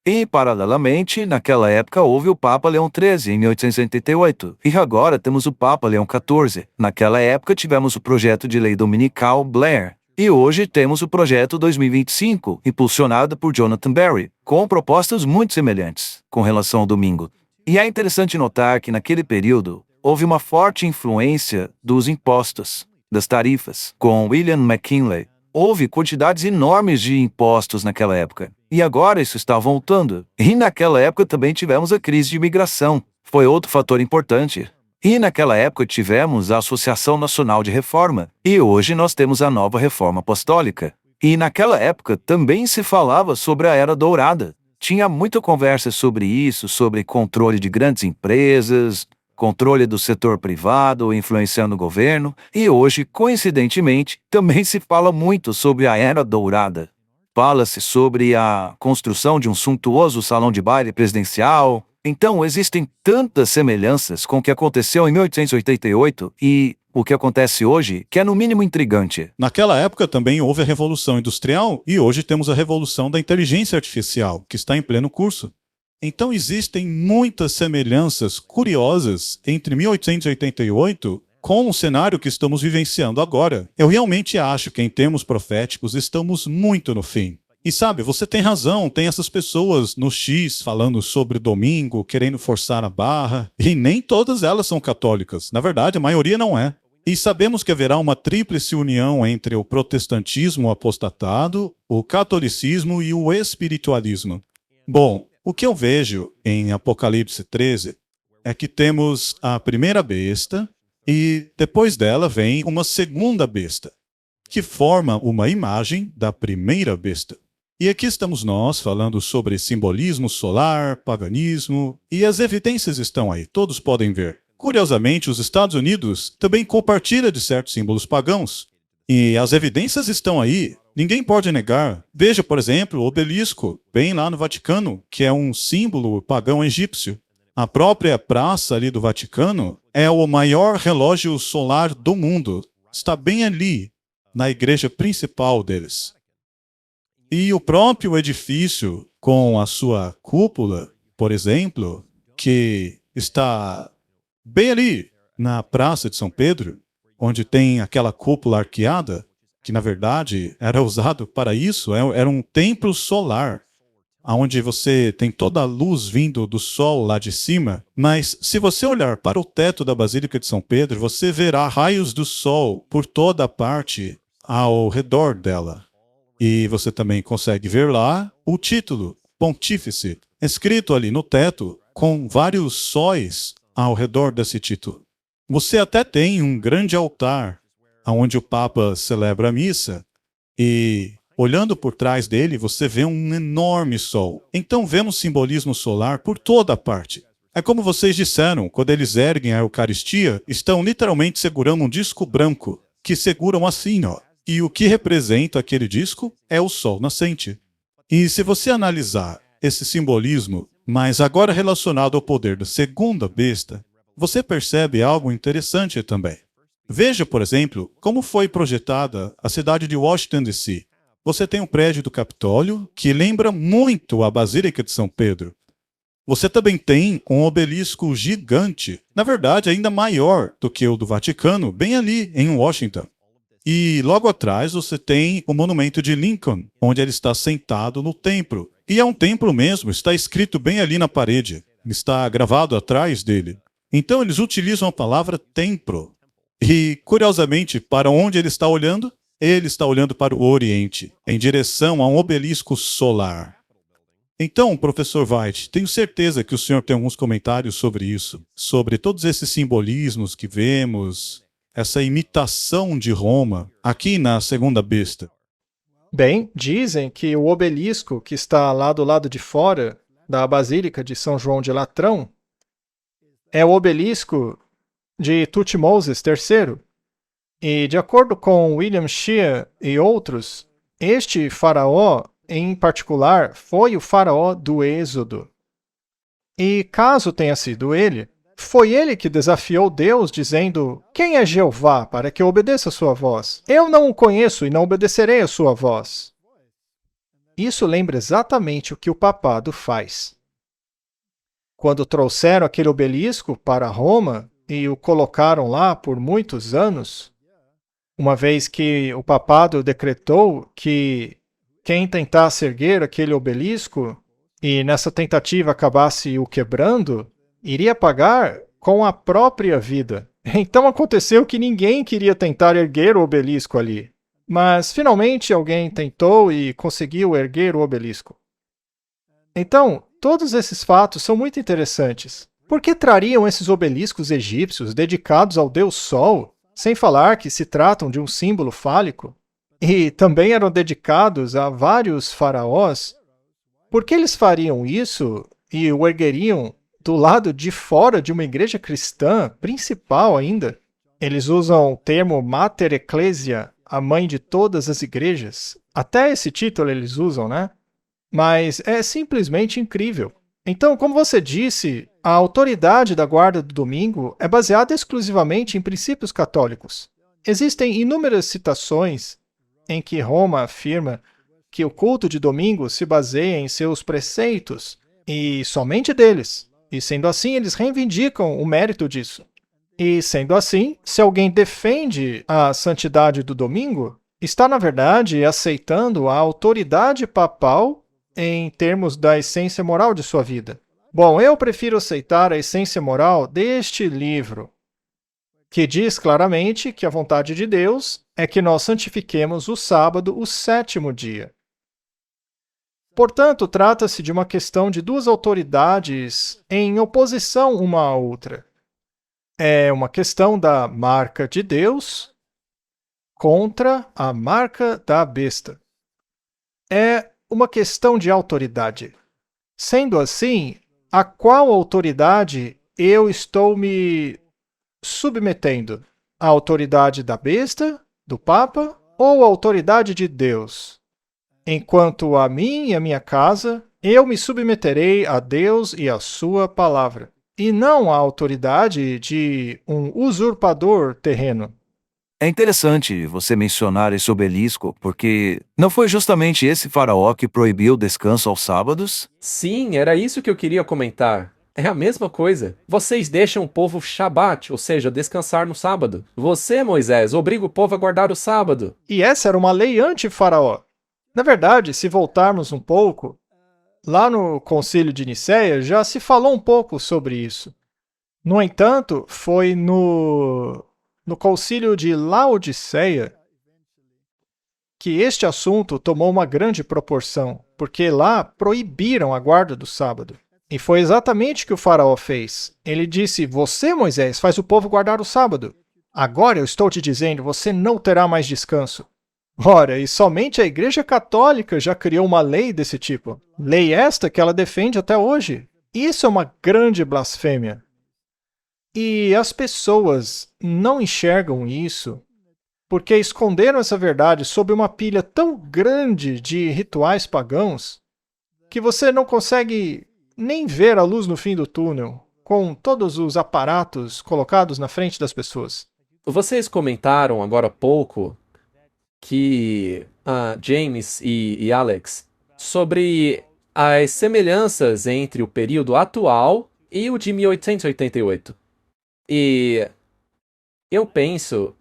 E, paralelamente, naquela época houve o Papa Leão XIII, em 1888, e agora temos o Papa Leão XIV. Naquela época tivemos o projeto de lei dominical Blair, e hoje temos o projeto 2025, impulsionado por Jonathan Berry, com propostas muito semelhantes com relação ao domingo. E é interessante notar que naquele período houve uma forte influência dos impostos, das tarifas, com William McKinley. Houve quantidades enormes de impostos naquela época. E agora isso está voltando. E naquela época também tivemos a crise de imigração. Foi outro fator importante. E naquela época tivemos a Associação Nacional de Reforma. E hoje nós temos a nova Reforma Apostólica. E naquela época também se falava sobre a Era Dourada. Tinha muita conversa sobre isso, sobre controle de grandes empresas, controle do setor privado influenciando o governo, e hoje, coincidentemente, também se fala muito sobre a Era Dourada. Fala-se sobre a construção de um suntuoso salão de baile presidencial. Então, existem tantas semelhanças com o que aconteceu em 1888 e o que acontece hoje, que é no mínimo intrigante. Naquela época também houve a Revolução Industrial e hoje temos a Revolução da Inteligência Artificial, que está em pleno curso. Então existem muitas semelhanças curiosas entre 1888 com o cenário que estamos vivenciando agora. Eu realmente acho que em termos proféticos estamos muito no fim. E sabe, você tem razão, tem essas pessoas no X falando sobre domingo, querendo forçar a barra, e nem todas elas são católicas. Na verdade, a maioria não é. E sabemos que haverá uma tríplice união entre o protestantismo apostatado, o catolicismo e o espiritualismo. Bom, o que eu vejo em Apocalipse 13 é que temos a primeira besta e depois dela vem uma segunda besta, que forma uma imagem da primeira besta. E aqui estamos nós falando sobre simbolismo solar, paganismo, e as evidências estão aí, todos podem ver. Curiosamente, os Estados Unidos também compartilham de certos símbolos pagãos. E as evidências estão aí, ninguém pode negar. Veja, por exemplo, o obelisco, bem lá no Vaticano, que é um símbolo pagão egípcio. A própria praça ali do Vaticano é o maior relógio solar do mundo. Está bem ali, na igreja principal deles. E o próprio edifício, com a sua cúpula, por exemplo, que está bem ali na Praça de São Pedro, onde tem aquela cúpula arqueada, que na verdade era usado para isso, era um templo solar, onde você tem toda a luz vindo do sol lá de cima, mas se você olhar para o teto da Basílica de São Pedro, você verá raios do sol por toda a parte ao redor dela. E você também consegue ver lá o título, Pontífice, escrito ali no teto, com vários sóis ao redor desse título. Você até tem um grande altar, onde o Papa celebra a missa, e olhando por trás dele, você vê um enorme sol. Então vemos simbolismo solar por toda a parte. É como vocês disseram, quando eles erguem a Eucaristia, estão literalmente segurando um disco branco, que seguram assim, ó. E o que representa aquele disco é o sol nascente. E se você analisar esse simbolismo, mas agora relacionado ao poder da segunda besta, você percebe algo interessante também. Veja, por exemplo, como foi projetada a cidade de Washington, D.C. Você tem um prédio do Capitólio que lembra muito a Basílica de São Pedro. Você também tem um obelisco gigante, na verdade ainda maior do que o do Vaticano, bem ali em Washington. E logo atrás você tem o monumento de Lincoln, onde ele está sentado no templo. E é um templo mesmo, está escrito bem ali na parede, está gravado atrás dele. Então eles utilizam a palavra templo. E, curiosamente, para onde ele está olhando? Ele está olhando para o Oriente, em direção a um obelisco solar. Então, professor White, tenho certeza que o senhor tem alguns comentários sobre isso, sobre todos esses simbolismos que vemos, essa imitação de Roma, aqui na segunda besta. Bem, dizem que o obelisco que está lá do lado de fora da Basílica de São João de Latrão é o obelisco de Tutmoses III. E, de acordo com William Shea e outros, este faraó, em particular, foi o faraó do Êxodo. E, caso tenha sido ele, foi ele que desafiou Deus, dizendo: "Quem é Jeová, para que eu obedeça a sua voz? Eu não o conheço e não obedecerei a sua voz." Isso lembra exatamente o que o papado faz. Quando trouxeram aquele obelisco para Roma e o colocaram lá por muitos anos, uma vez que o papado decretou que quem tentasse erguer aquele obelisco e nessa tentativa acabasse o quebrando, iria pagar com a própria vida. Então aconteceu que ninguém queria tentar erguer o obelisco ali. Mas finalmente alguém tentou e conseguiu erguer o obelisco. Então, todos esses fatos são muito interessantes. Por que trariam esses obeliscos egípcios dedicados ao deus Sol, sem falar que se tratam de um símbolo fálico? E também eram dedicados a vários faraós. Por que eles fariam isso e o ergueriam do lado de fora de uma igreja cristã, principal ainda? Eles usam o termo Mater Ecclesia, a mãe de todas as igrejas. Até esse título eles usam, né? Mas é simplesmente incrível. Então, como você disse, a autoridade da guarda do domingo é baseada exclusivamente em princípios católicos. Existem inúmeras citações em que Roma afirma que o culto de domingo se baseia em seus preceitos, e somente deles. E sendo assim, eles reivindicam o mérito disso. E sendo assim, se alguém defende a santidade do domingo, está, na verdade, aceitando a autoridade papal em termos da essência moral de sua vida. Bom, eu prefiro aceitar a essência moral deste livro, que diz claramente que a vontade de Deus é que nós santifiquemos o sábado, o sétimo dia. Portanto, trata-se de uma questão de duas autoridades em oposição uma à outra. É uma questão da marca de Deus contra a marca da besta. É uma questão de autoridade. Sendo assim, a qual autoridade eu estou me submetendo? A autoridade da besta, do Papa, ou a autoridade de Deus? Enquanto a mim e a minha casa, eu me submeterei a Deus e a sua palavra, e não à autoridade de um usurpador terreno. É interessante você mencionar esse obelisco, porque não foi justamente esse faraó que proibiu o descanso aos sábados? Sim, era isso que eu queria comentar. É a mesma coisa. Vocês deixam o povo Shabat, ou seja, descansar no sábado. Você, Moisés, obriga o povo a guardar o sábado. E essa era uma lei anti-faraó. Na verdade, se voltarmos um pouco, lá no Concílio de Nicéia já se falou um pouco sobre isso. No entanto, foi no Concílio de Laodiceia que este assunto tomou uma grande proporção, porque lá proibiram a guarda do sábado. E foi exatamente o que o faraó fez. Ele disse: você, Moisés, faz o povo guardar o sábado. Agora eu estou te dizendo, você não terá mais descanso. Ora, e somente a Igreja Católica já criou uma lei desse tipo. Lei esta que ela defende até hoje. Isso é uma grande blasfêmia. E as pessoas não enxergam isso porque esconderam essa verdade sob uma pilha tão grande de rituais pagãos que você não consegue nem ver a luz no fim do túnel, com todos os aparatos colocados na frente das pessoas. Vocês comentaram agora há pouco que James e Alex sobre as semelhanças entre o período atual e o de 1888. E eu penso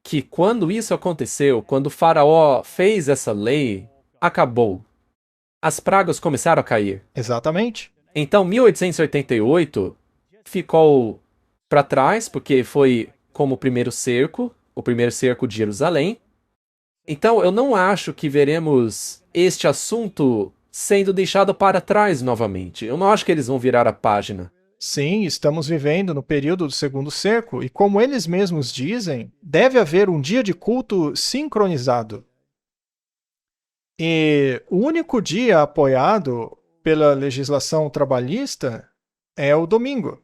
que quando isso aconteceu, quando o faraó fez essa lei, acabou. As pragas começaram a cair. Exatamente. Então, 1888 ficou para trás, porque foi como o primeiro cerco de Jerusalém. Então, eu não acho que veremos este assunto sendo deixado para trás novamente. Eu não acho que eles vão virar a página. Sim, estamos vivendo no período do segundo cerco, e como eles mesmos dizem, deve haver um dia de culto sincronizado. E o único dia apoiado pela legislação trabalhista é o domingo.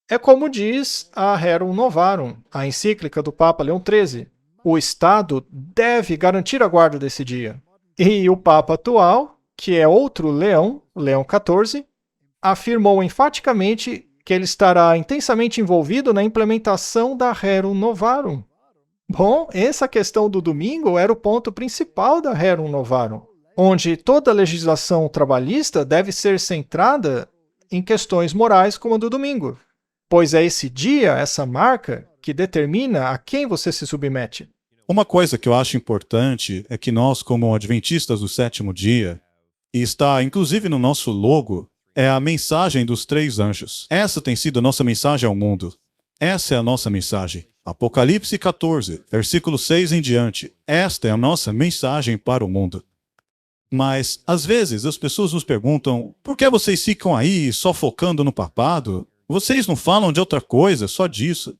É como diz a Rerum Novarum, a encíclica do Papa Leão XIII. O Estado deve garantir a guarda desse dia. E o Papa atual, que é outro Leão, Leão XIV, afirmou enfaticamente que ele estará intensamente envolvido na implementação da Rerum Novarum. Bom, essa questão do domingo era o ponto principal da Rerum Novarum, onde toda a legislação trabalhista deve ser centrada em questões morais como a do domingo, pois é esse dia, essa marca, que determina a quem você se submete. Uma coisa que eu acho importante é que nós, como adventistas do sétimo dia, e está inclusive no nosso logo, é a mensagem dos três anjos. Essa tem sido a nossa mensagem ao mundo. Essa é a nossa mensagem. Apocalipse 14, versículo 6 em diante. Esta é a nossa mensagem para o mundo. Mas, às vezes, as pessoas nos perguntam: por que vocês ficam aí só focando no papado? Vocês não falam de outra coisa, só disso.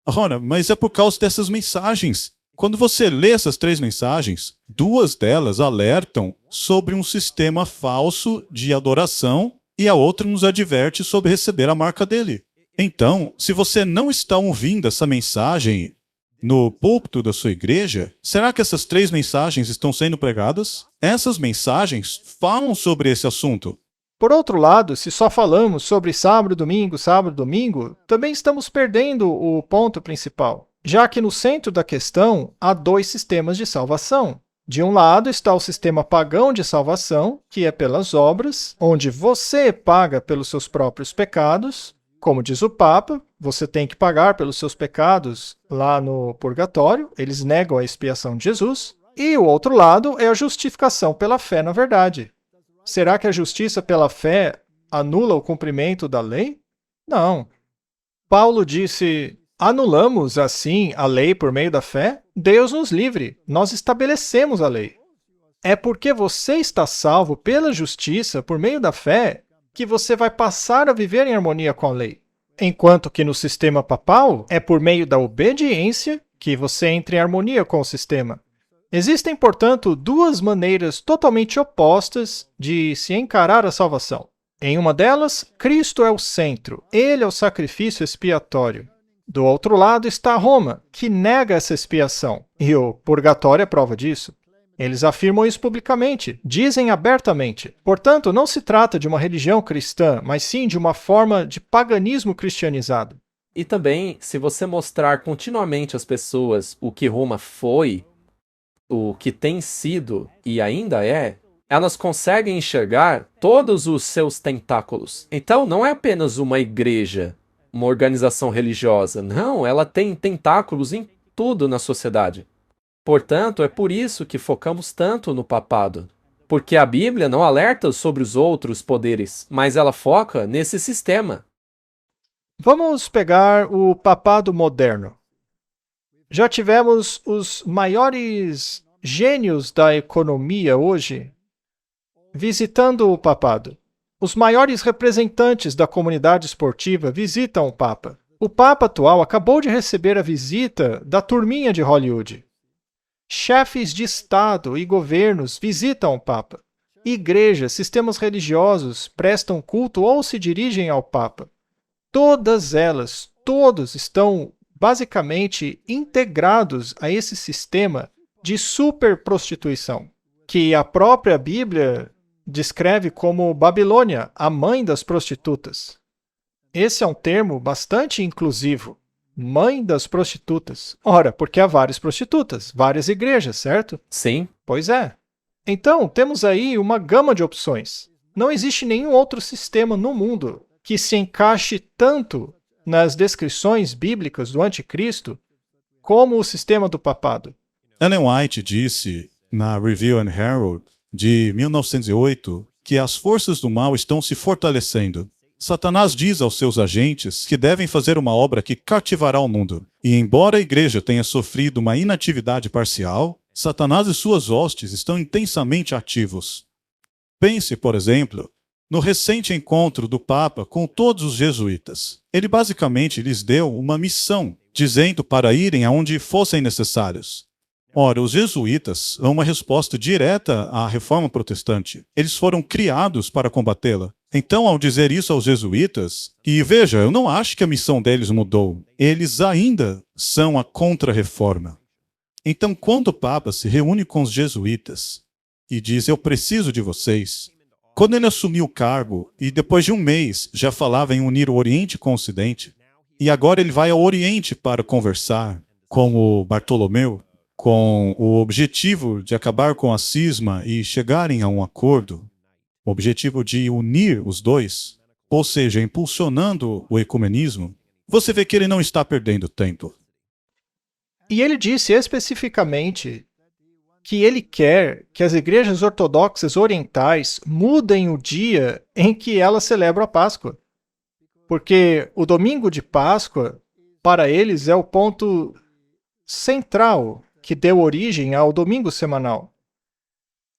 Ora, mas é por causa dessas mensagens. Quando você lê essas três mensagens, duas delas alertam sobre um sistema falso de adoração e a outra nos adverte sobre receber a marca dele. Então, se você não está ouvindo essa mensagem no púlpito da sua igreja, será que essas três mensagens estão sendo pregadas? Essas mensagens falam sobre esse assunto. Por outro lado, se só falamos sobre sábado, domingo, também estamos perdendo o ponto principal, já que no centro da questão há dois sistemas de salvação. De um lado está o sistema pagão de salvação, que é pelas obras, onde você paga pelos seus próprios pecados. Como diz o Papa, você tem que pagar pelos seus pecados lá no purgatório, eles negam a expiação de Jesus. E o outro lado é a justificação pela fé na verdade. Será que a justiça pela fé anula o cumprimento da lei? Não. Paulo disse: anulamos, assim, a lei por meio da fé? Deus nos livre, nós estabelecemos a lei. É porque você está salvo pela justiça, por meio da fé, que você vai passar a viver em harmonia com a lei. Enquanto que no sistema papal, é por meio da obediência que você entra em harmonia com o sistema. Existem, portanto, duas maneiras totalmente opostas de se encarar a salvação. Em uma delas, Cristo é o centro, ele é o sacrifício expiatório. Do outro lado está Roma, que nega essa expiação, e o purgatório é prova disso. Eles afirmam isso publicamente, dizem abertamente. Portanto, não se trata de uma religião cristã, mas sim de uma forma de paganismo cristianizado. E também, se você mostrar continuamente às pessoas o que Roma foi, o que tem sido e ainda é, elas conseguem enxergar todos os seus tentáculos. Então, não é apenas uma igreja, uma organização religiosa. Não, ela tem tentáculos em tudo na sociedade. Portanto, é por isso que focamos tanto no papado. Porque a Bíblia não alerta sobre os outros poderes, mas ela foca nesse sistema. Vamos pegar o papado moderno. Já tivemos os maiores gênios da economia hoje visitando o papado. Os maiores representantes da comunidade esportiva visitam o Papa. O Papa atual acabou de receber a visita da turminha de Hollywood. Chefes de Estado e governos visitam o Papa. Igrejas, sistemas religiosos prestam culto ou se dirigem ao Papa. Todas elas, todos estão basicamente integrados a esse sistema de superprostituição, que a própria Bíblia descreve como Babilônia, a mãe das prostitutas. Esse é um termo bastante inclusivo. Mãe das prostitutas. Ora, porque há várias prostitutas, várias igrejas, certo? Sim. Pois é. Então, temos aí uma gama de opções. Não existe nenhum outro sistema no mundo que se encaixe tanto nas descrições bíblicas do anticristo como o sistema do papado. Ellen White disse, na Review and Herald, de 1908, que as forças do mal estão se fortalecendo. Satanás diz aos seus agentes que devem fazer uma obra que cativará o mundo. E embora a igreja tenha sofrido uma inatividade parcial, Satanás e suas hostes estão intensamente ativos. Pense, por exemplo, no recente encontro do Papa com todos os jesuítas. Ele basicamente lhes deu uma missão, dizendo para irem aonde fossem necessários. Ora, os jesuítas são uma resposta direta à reforma protestante. Eles foram criados para combatê-la. Então, ao dizer isso aos jesuítas, e veja, eu não acho que a missão deles mudou. Eles ainda são a contra-reforma. Então, quando o Papa se reúne com os jesuítas e diz, eu preciso de vocês, quando ele assumiu o cargo e depois de um mês já falava em unir o Oriente com o Ocidente, e agora ele vai ao Oriente para conversar com o Bartolomeu, com o objetivo de acabar com a cisma e chegarem a um acordo, o objetivo de unir os dois, ou seja, impulsionando o ecumenismo, você vê que ele não está perdendo tempo. E ele disse especificamente que ele quer que as igrejas ortodoxas orientais mudem o dia em que elas celebram a Páscoa. Porque o domingo de Páscoa, para eles, é o ponto central que deu origem ao domingo semanal.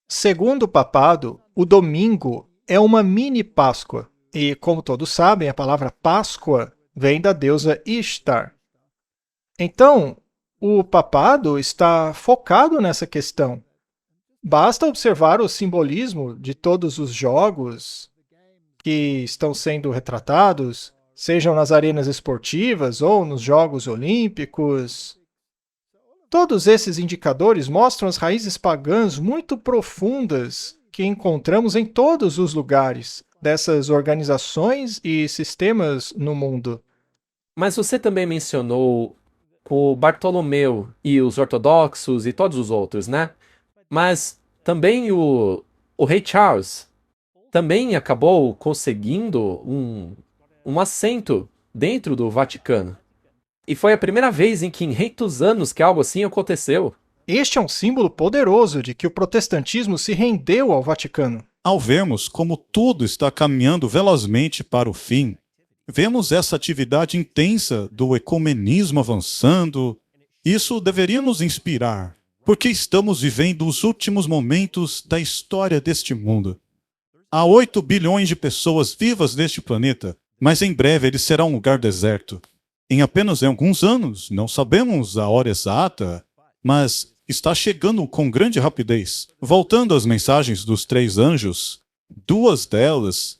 Segundo o papado, o domingo é uma mini Páscoa. E, como todos sabem, a palavra Páscoa vem da deusa Ishtar. Então, o papado está focado nessa questão. Basta observar o simbolismo de todos os jogos que estão sendo retratados, sejam nas arenas esportivas ou nos Jogos Olímpicos. Todos esses indicadores mostram as raízes pagãs muito profundas que encontramos em todos os lugares dessas organizações e sistemas no mundo. Mas você também mencionou o Bartolomeu e os ortodoxos e todos os outros, né? Mas também o rei Charles também acabou conseguindo um assento dentro do Vaticano. E foi a primeira vez em 500 anos que algo assim aconteceu. Este é um símbolo poderoso de que o protestantismo se rendeu ao Vaticano. Ao vermos como tudo está caminhando velozmente para o fim, vemos essa atividade intensa do ecumenismo avançando. Isso deveria nos inspirar, porque estamos vivendo os últimos momentos da história deste mundo. Há 8 bilhões de pessoas vivas neste planeta, mas em breve ele será um lugar deserto. Em apenas alguns anos, não sabemos a hora exata, mas está chegando com grande rapidez. Voltando às mensagens dos 3 anjos, 2 delas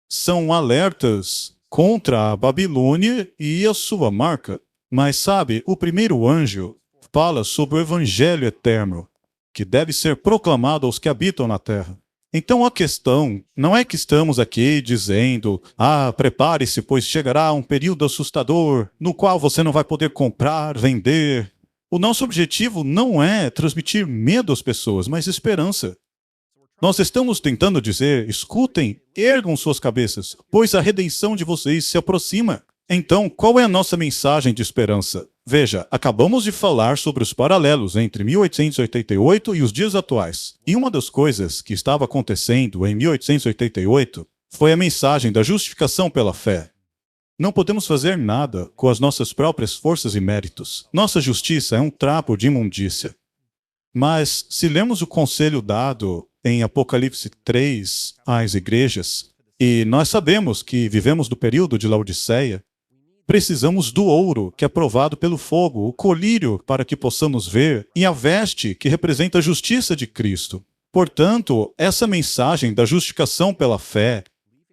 são alertas contra a Babilônia e a sua marca. Mas sabe, o primeiro anjo fala sobre o evangelho eterno, que deve ser proclamado aos que habitam na terra. Então a questão não é que estamos aqui dizendo, prepare-se, pois chegará um período assustador, no qual você não vai poder comprar, vender. O nosso objetivo não é transmitir medo às pessoas, mas esperança. Nós estamos tentando dizer, escutem, ergam suas cabeças, pois a redenção de vocês se aproxima. Então, qual é a nossa mensagem de esperança? Veja, acabamos de falar sobre os paralelos entre 1888 e os dias atuais. E uma das coisas que estava acontecendo em 1888 foi a mensagem da justificação pela fé. Não podemos fazer nada com as nossas próprias forças e méritos. Nossa justiça é um trapo de imundícia. Mas, se lemos o conselho dado em Apocalipse 3 às igrejas, e nós sabemos que vivemos do período de Laodiceia, precisamos do ouro, que é provado pelo fogo, o colírio para que possamos ver, e a veste, que representa a justiça de Cristo. Portanto, essa mensagem da justificação pela fé,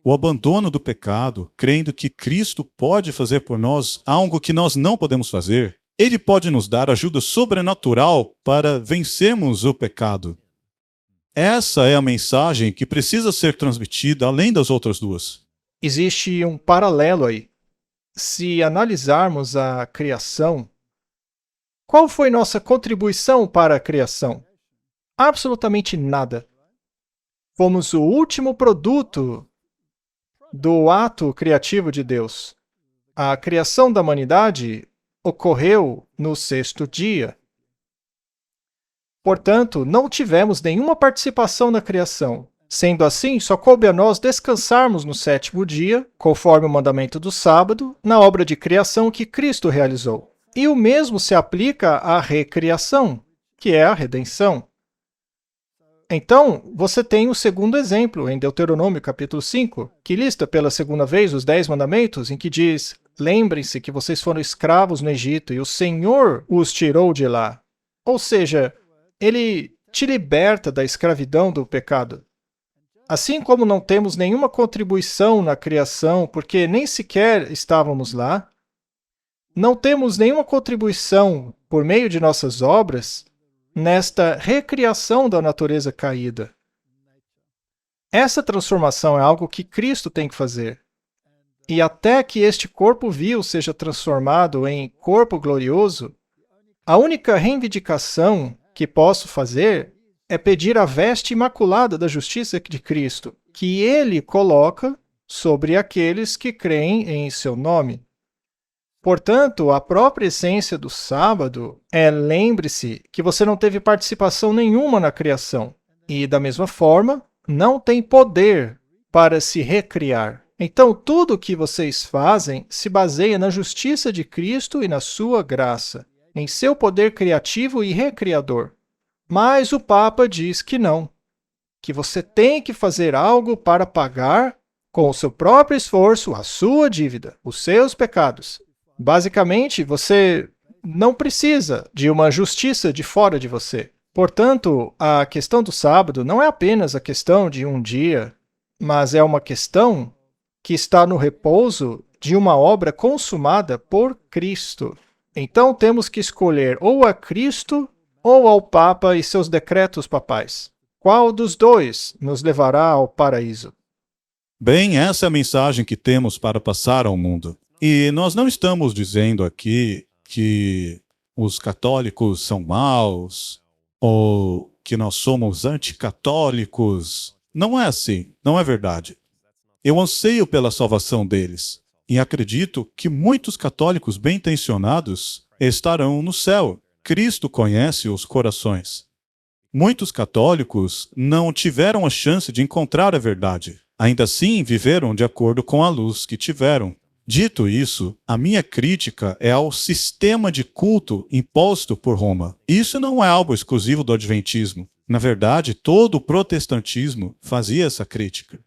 o abandono do pecado, crendo que Cristo pode fazer por nós algo que nós não podemos fazer, Ele pode nos dar ajuda sobrenatural para vencermos o pecado. Essa é a mensagem que precisa ser transmitida além das outras duas. Existe um paralelo aí. Se analisarmos a criação, qual foi nossa contribuição para a criação? Absolutamente nada. Fomos o último produto do ato criativo de Deus. A criação da humanidade ocorreu no 6º dia. Portanto, não tivemos nenhuma participação na criação. Sendo assim, só coube a nós descansarmos no 7º dia, conforme o mandamento do sábado, na obra de criação que Cristo realizou. E o mesmo se aplica à recriação, que é a redenção. Então, você tem o segundo exemplo em Deuteronômio capítulo 5, que lista pela segunda vez os 10 mandamentos, em que diz: lembrem-se que vocês foram escravos no Egito e o Senhor os tirou de lá. Ou seja, Ele te liberta da escravidão do pecado. Assim como não temos nenhuma contribuição na criação, porque nem sequer estávamos lá, não temos nenhuma contribuição por meio de nossas obras nesta recriação da natureza caída. Essa transformação é algo que Cristo tem que fazer. E até que este corpo vil seja transformado em corpo glorioso, a única reivindicação que posso fazer é pedir a veste imaculada da justiça de Cristo, que Ele coloca sobre aqueles que creem em seu nome. Portanto, a própria essência do sábado é: lembre-se que você não teve participação nenhuma na criação e, da mesma forma, não tem poder para se recriar. Então, tudo o que vocês fazem se baseia na justiça de Cristo e na sua graça, em seu poder criativo e recriador. Mas o Papa diz que não, que você tem que fazer algo para pagar, com o seu próprio esforço, a sua dívida, os seus pecados. Basicamente, você não precisa de uma justiça de fora de você. Portanto, a questão do sábado não é apenas a questão de um dia, mas é uma questão que está no repouso de uma obra consumada por Cristo. Então, temos que escolher ou a Cristo ou ao Papa e seus decretos papais. Qual dos dois nos levará ao paraíso? Bem, essa é a mensagem que temos para passar ao mundo. E nós não estamos dizendo aqui que os católicos são maus ou que nós somos anticatólicos. Não é assim, não é verdade. Eu anseio pela salvação deles e acredito que muitos católicos bem-intencionados estarão no céu. Cristo conhece os corações. Muitos católicos não tiveram a chance de encontrar a verdade. Ainda assim, viveram de acordo com a luz que tiveram. Dito isso, a minha crítica é ao sistema de culto imposto por Roma. Isso não é algo exclusivo do adventismo. Na verdade, todo o protestantismo fazia essa crítica.